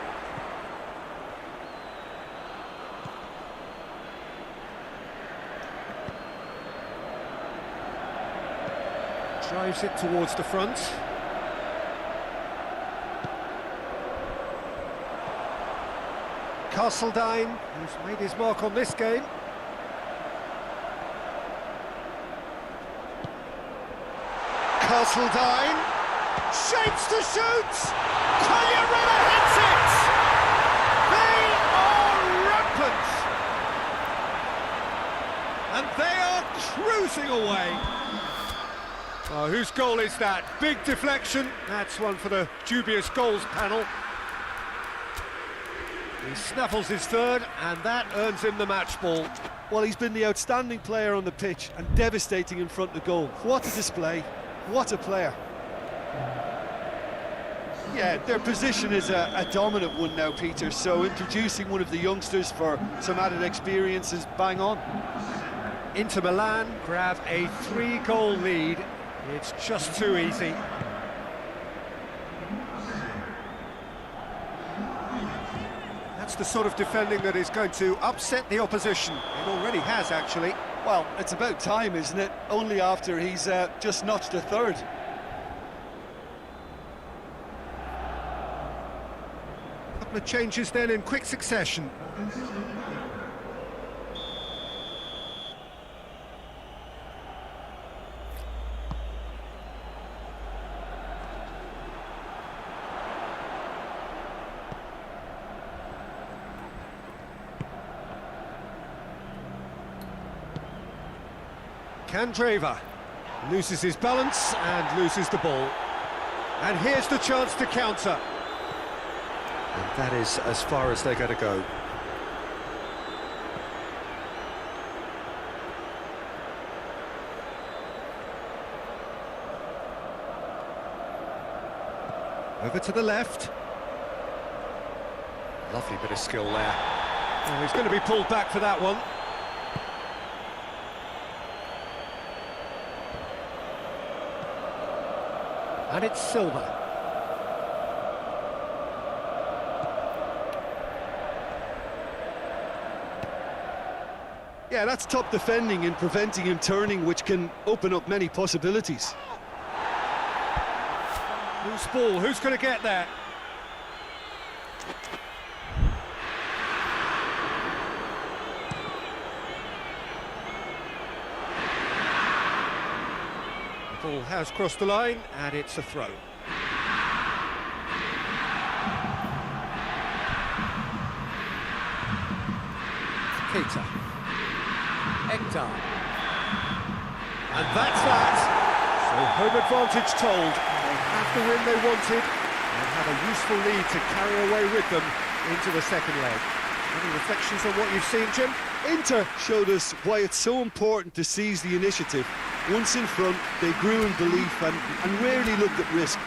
Speaker 2: Drives it towards the front. Castledine, who's made his mark on this game. Castledine shapes to shoot. Quagliarella hits it. They are rampant, and they are cruising away. Oh, whose goal is that? Big deflection. That's one for the dubious goals panel. He snaffles his third, and that earns him the match ball.
Speaker 3: Well, he's been the outstanding player on the pitch and devastating in front of goal. What a display. What a player. Yeah, their position is a dominant one now, Peter, so introducing one of the youngsters for some added experience is bang on.
Speaker 2: Inter Milan grab a 3-goal lead. It's just too easy. That's the sort of defending that is going to upset the opposition. It already has, actually.
Speaker 3: Well, it's about time, isn't it? Only after he's just notched a third.
Speaker 2: Couple of changes then in quick succession. Candreva loses his balance and loses the ball. And here's the chance to counter. And that is as far as they're going to go. Over to the left. Lovely bit of skill there. Oh, he's going to be pulled back for that one. And it's Silva.
Speaker 3: Yeah, that's top defending and preventing him turning, which can open up many possibilities.
Speaker 2: Loose ball, who's going to get there? Ball has crossed the line, and it's a throw. Keita. Ekdal. And that's that. So home advantage told. They have the win they wanted and have a useful lead to carry away with them into the second leg. Any reflections on what you've seen, Jim?
Speaker 3: Inter showed us why it's so important to seize the initiative. Once in front, they grew in belief and rarely looked at risk.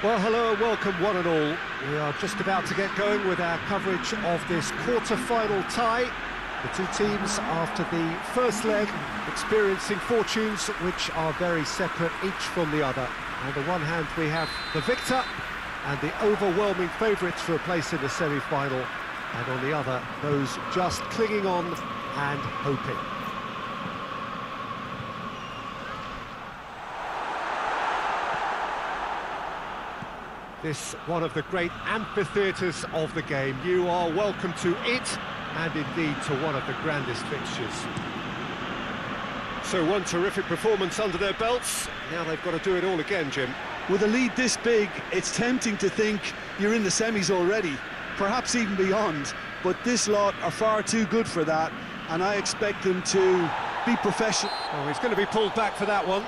Speaker 2: Well, hello and welcome one and all. We are just about to get going with our coverage of this quarter-final tie. The two teams, after the first leg, experiencing fortunes which are very separate, each from the other. On the one hand, we have the victor and the overwhelming favourites for a place in the semi-final, and on the other, those just clinging on and hoping. This one of the great amphitheatres of the game. You are welcome to it, and indeed to one of the grandest fixtures. So one terrific performance under their belts. Now they've got to do it all again, Jim.
Speaker 3: With a lead this big, it's tempting to think you're in the semis already, perhaps even beyond, but this lot are far too good for that, and I expect them to be professional.
Speaker 2: Oh, he's going to be pulled back for that one.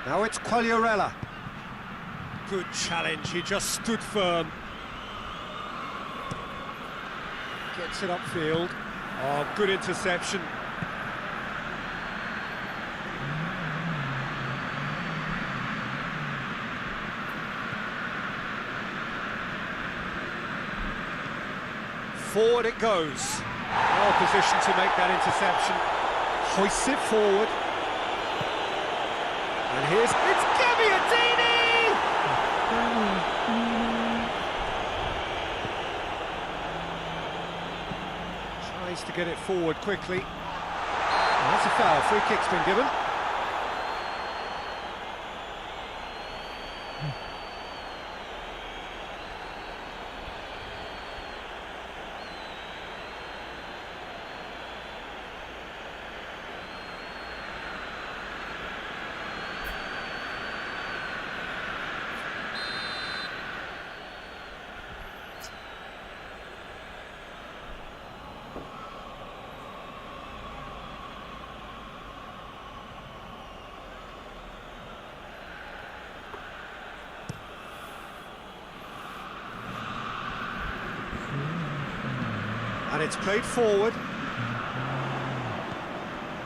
Speaker 2: Now it's Quagliarella. Good challenge, he just stood firm. Gets it upfield. Oh, good interception. Forward it goes. Well positioned to make that interception. Hoists it forward. And here's... It's Gabbiadini! Tries to get it forward quickly. Well, that's a foul. Free kick's been given. And it's played forward.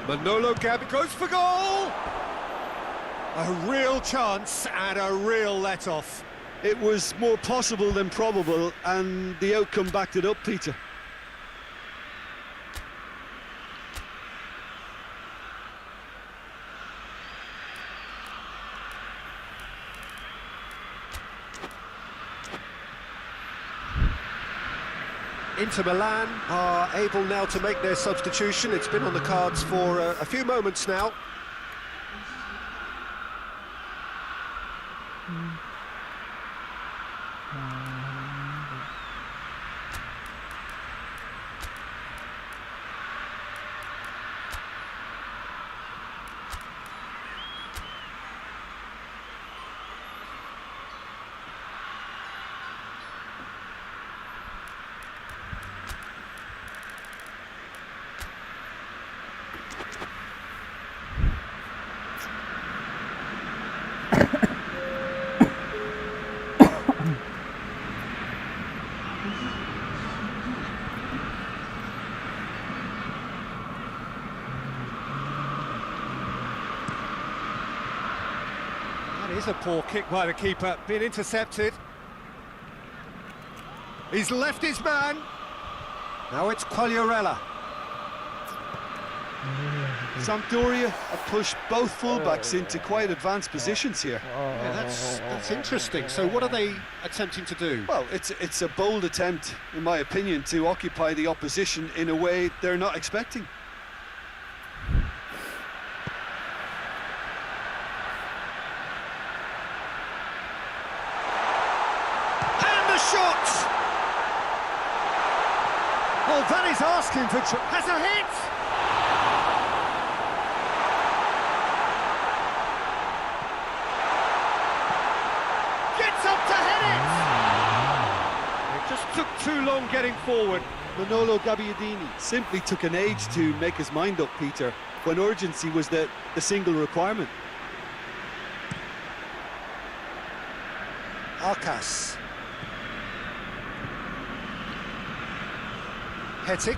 Speaker 2: Manolo Gabby goes for goal! A real chance and a real let-off.
Speaker 3: It was more possible than probable, and the outcome backed it up, Peter.
Speaker 2: Inter Milan are able now to make their substitution. It's been on the cards for a few moments now. That is a poor kick by the keeper, being intercepted. He's left his man. Now it's Quagliarella.
Speaker 3: Sampdoria have pushed both fullbacks into quite advanced positions here.
Speaker 2: Yeah, that's interesting. So what are they attempting to do?
Speaker 3: Well, it's a bold attempt, in my opinion, to occupy the opposition in a way they're not expecting.
Speaker 2: Shot! Well, that is asking for... Has a hit! Gets up to head it! It just took too long getting forward.
Speaker 3: Manolo Gabbiadini simply took an age to make his mind up, Peter, when urgency was the single requirement.
Speaker 2: Arcas. Hetic.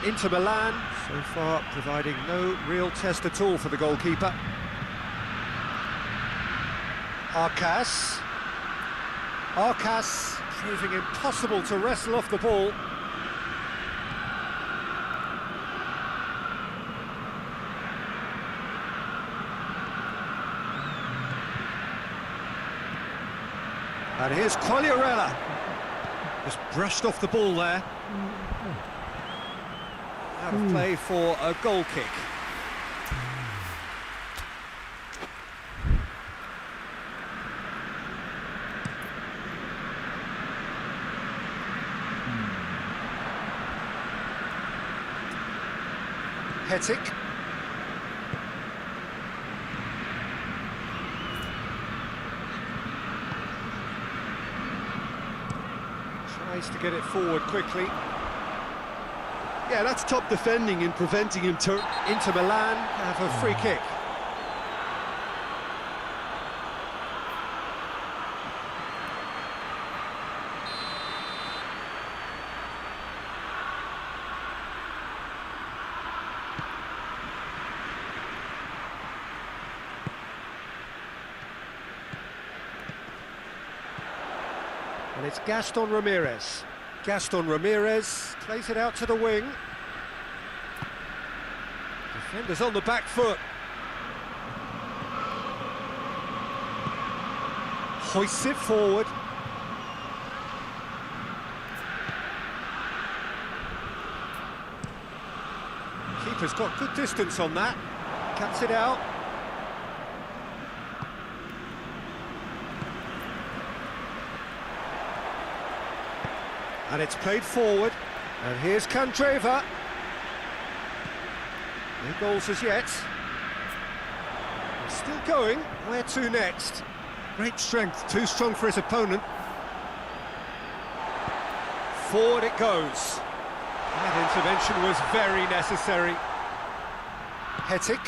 Speaker 2: Inter Milan, so far providing no real test at all for the goalkeeper. Arcas. Arcas proving impossible to wrestle off the ball. And here's Quagliarella. Just brushed off the ball there. Out of play for a goal kick. Hetic. Tries to get it forward quickly.
Speaker 3: Yeah, that's top defending in preventing him to...
Speaker 2: Inter Milan have a free kick. And it's Gaston Ramirez. Gaston Ramirez plays it out to the wing. Defenders on the back foot. Hoists it forward. Keeper's got good distance on that. Cuts it out. And it's played forward. And here's Candreva. No goals as yet. He's still going. Where to next? Great strength, too strong for his opponent. Forward it goes. That intervention was very necessary. Hetic.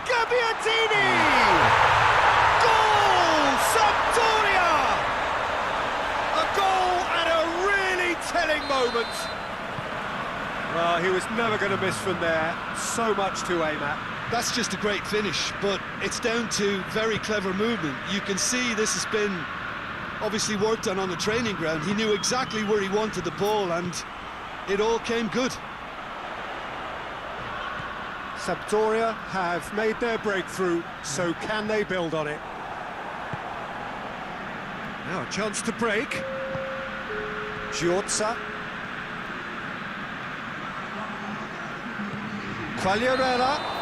Speaker 2: Gabbiadini! Goal! Sampdoria! A goal at a really telling moment. Well, he was never going to miss from there. So much to aim at.
Speaker 3: That's just a great finish, but it's down to very clever movement. You can see this has been obviously worked on the training ground. He knew exactly where he wanted the ball, and it all came good.
Speaker 2: Sampdoria have made their breakthrough, so can they build on it? Now a chance to break. Giorza. Quagliarella.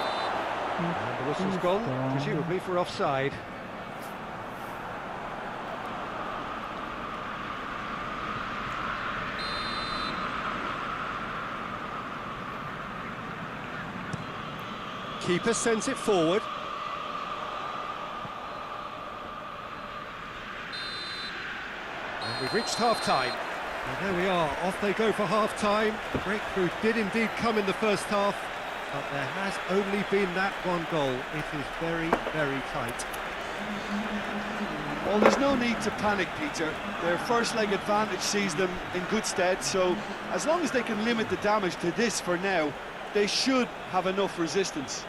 Speaker 2: And the whistle's gone, presumably for offside. Keeper sends it forward. And we've reached half-time. And there we are, off they go for half-time. The breakthrough did indeed come in the first half, but there has only been that one goal. It is very, very tight.
Speaker 3: Well, there's no need to panic, Peter. Their first leg advantage sees them in good stead, so as long as they can limit the damage to this for now, they should have enough resistance.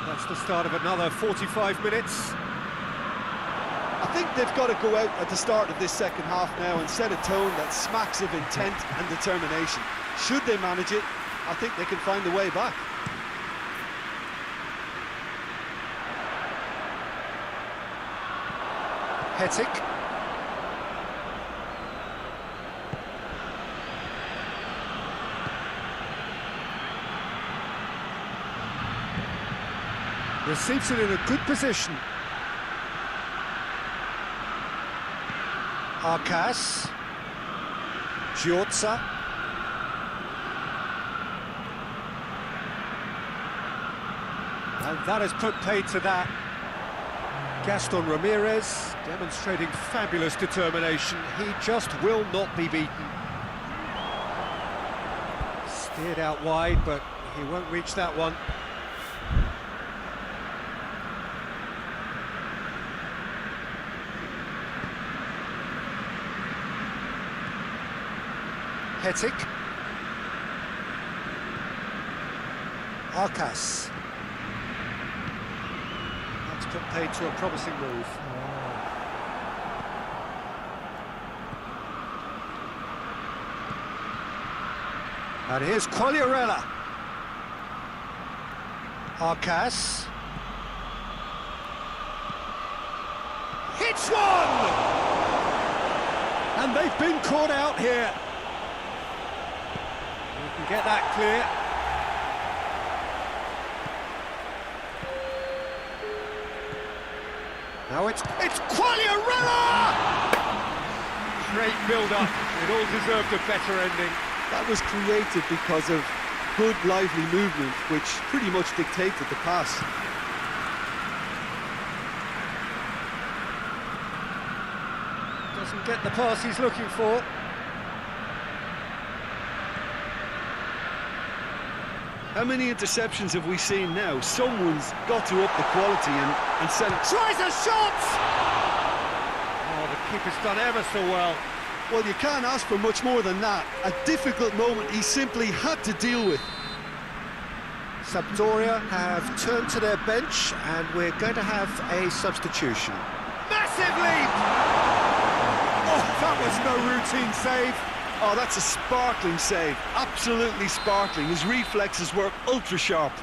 Speaker 2: That's the start of another 45 minutes.
Speaker 3: I think they've got to go out at the start of this second half now and set a tone that smacks of intent and determination. Should they manage it, I think they can find a way back.
Speaker 2: Hetic. Receives it in a good position. Arcas. Giorza. And that has put paid to that. Gaston Ramirez demonstrating fabulous determination. He just will not be beaten. Steered out wide, but he won't reach that one. Hetic. Arcas. That's put paid to a promising move. And here's Quagliarella. Arcas. Hits one! And they've been caught out here. You can get that clear. Now it's Quagliarella! Great build-up. It all deserved a better ending.
Speaker 3: That was created because of good, lively movement, which pretty much dictated the pass.
Speaker 2: Doesn't get the pass he's looking for.
Speaker 3: How many interceptions have we seen now? Someone's got to up the quality and send it.
Speaker 2: Tries a shot! Oh, the keeper's done ever so well.
Speaker 3: Well, you can't ask for much more than that. A difficult moment he simply had to deal with.
Speaker 2: Sampdoria have turned to their bench, and we're going to have a substitution. Massive leap! Oh, that was no routine save.
Speaker 3: Oh, that's a sparkling save. Absolutely sparkling. His reflexes were ultra sharp.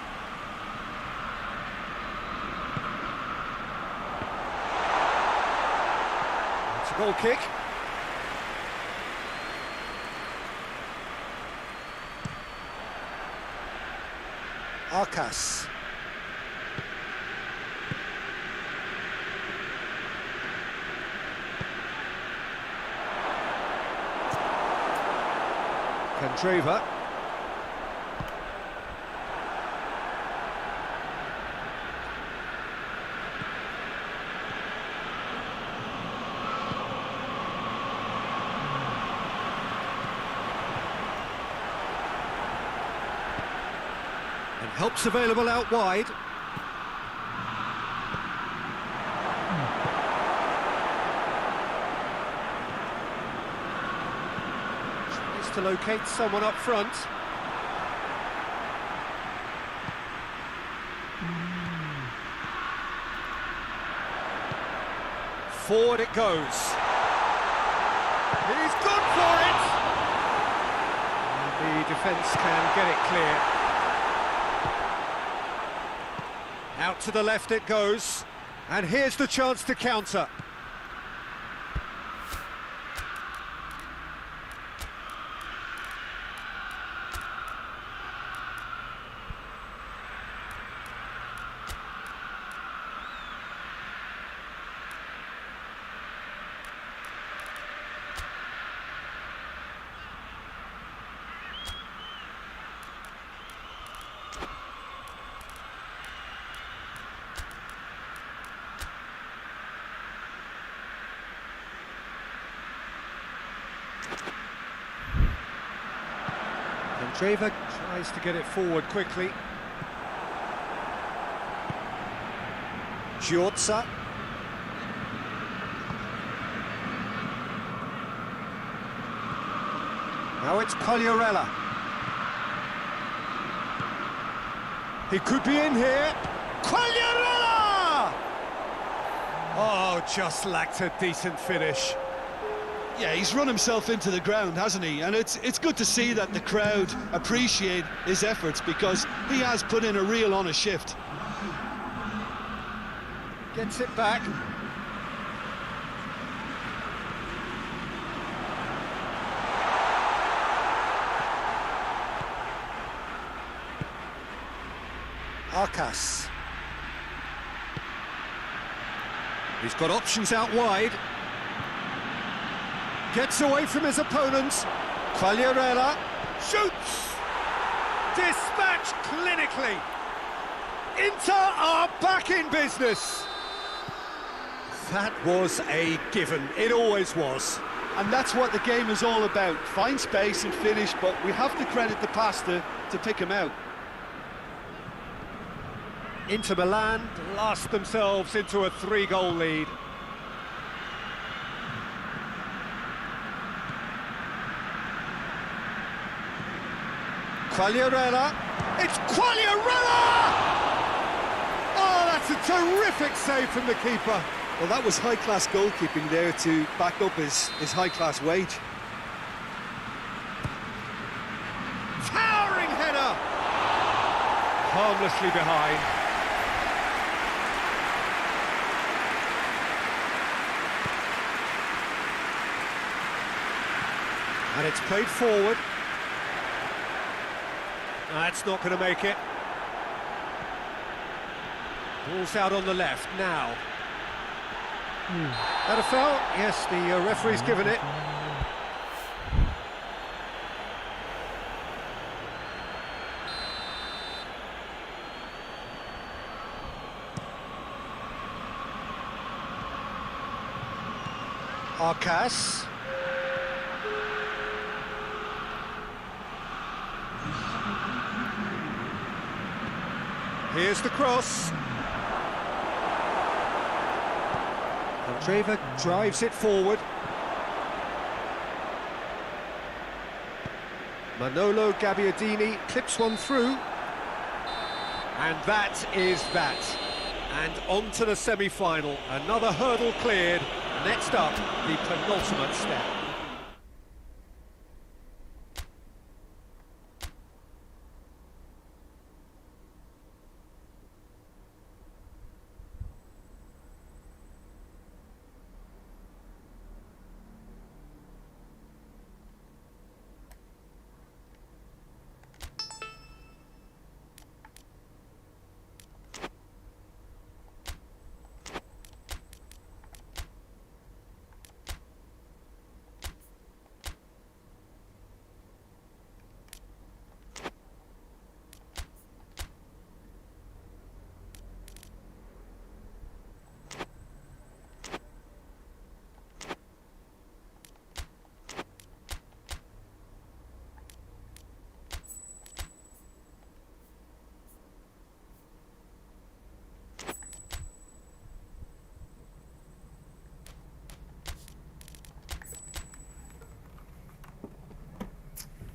Speaker 2: It's a goal kick. Arcas. Candreva. And help's available out wide. To locate someone up front. Forward it goes. He's good for it! And the defence can get it clear. Out to the left it goes. And here's the chance to counter. Candreva tries to get it forward quickly. Giorza. Now it's Quagliarella. He could be in here. Quagliarella! Oh, just lacked a decent finish.
Speaker 3: Yeah, he's run himself into the ground, hasn't he? And it's good to see that the crowd appreciate his efforts, because he has put in a real honest shift.
Speaker 2: Gets it back. Arcas. He's got options out wide. Gets away from his opponents. Quagliarella shoots. Dispatched clinically. Inter are back in business. That was a given. It always was.
Speaker 3: And that's what the game is all about. Find space and finish, but we have to credit the passer to pick him out.
Speaker 2: Inter Milan blast themselves into a 3-goal lead. Quagliarella. It's Quagliarella! Oh, that's a terrific save from the keeper.
Speaker 3: Well, that was high-class goalkeeping there to back up his high-class wage.
Speaker 2: Towering header! Harmlessly behind. And it's played forward. That's not going to make it. Ball's out on the left now. That a foul? Yes, the referee's given it. Arcas. Here's the cross. Trevor drives it forward. Manolo Gabbiadini clips one through. And that is that. And on to the semi-final. Another hurdle cleared. Next up, the penultimate step.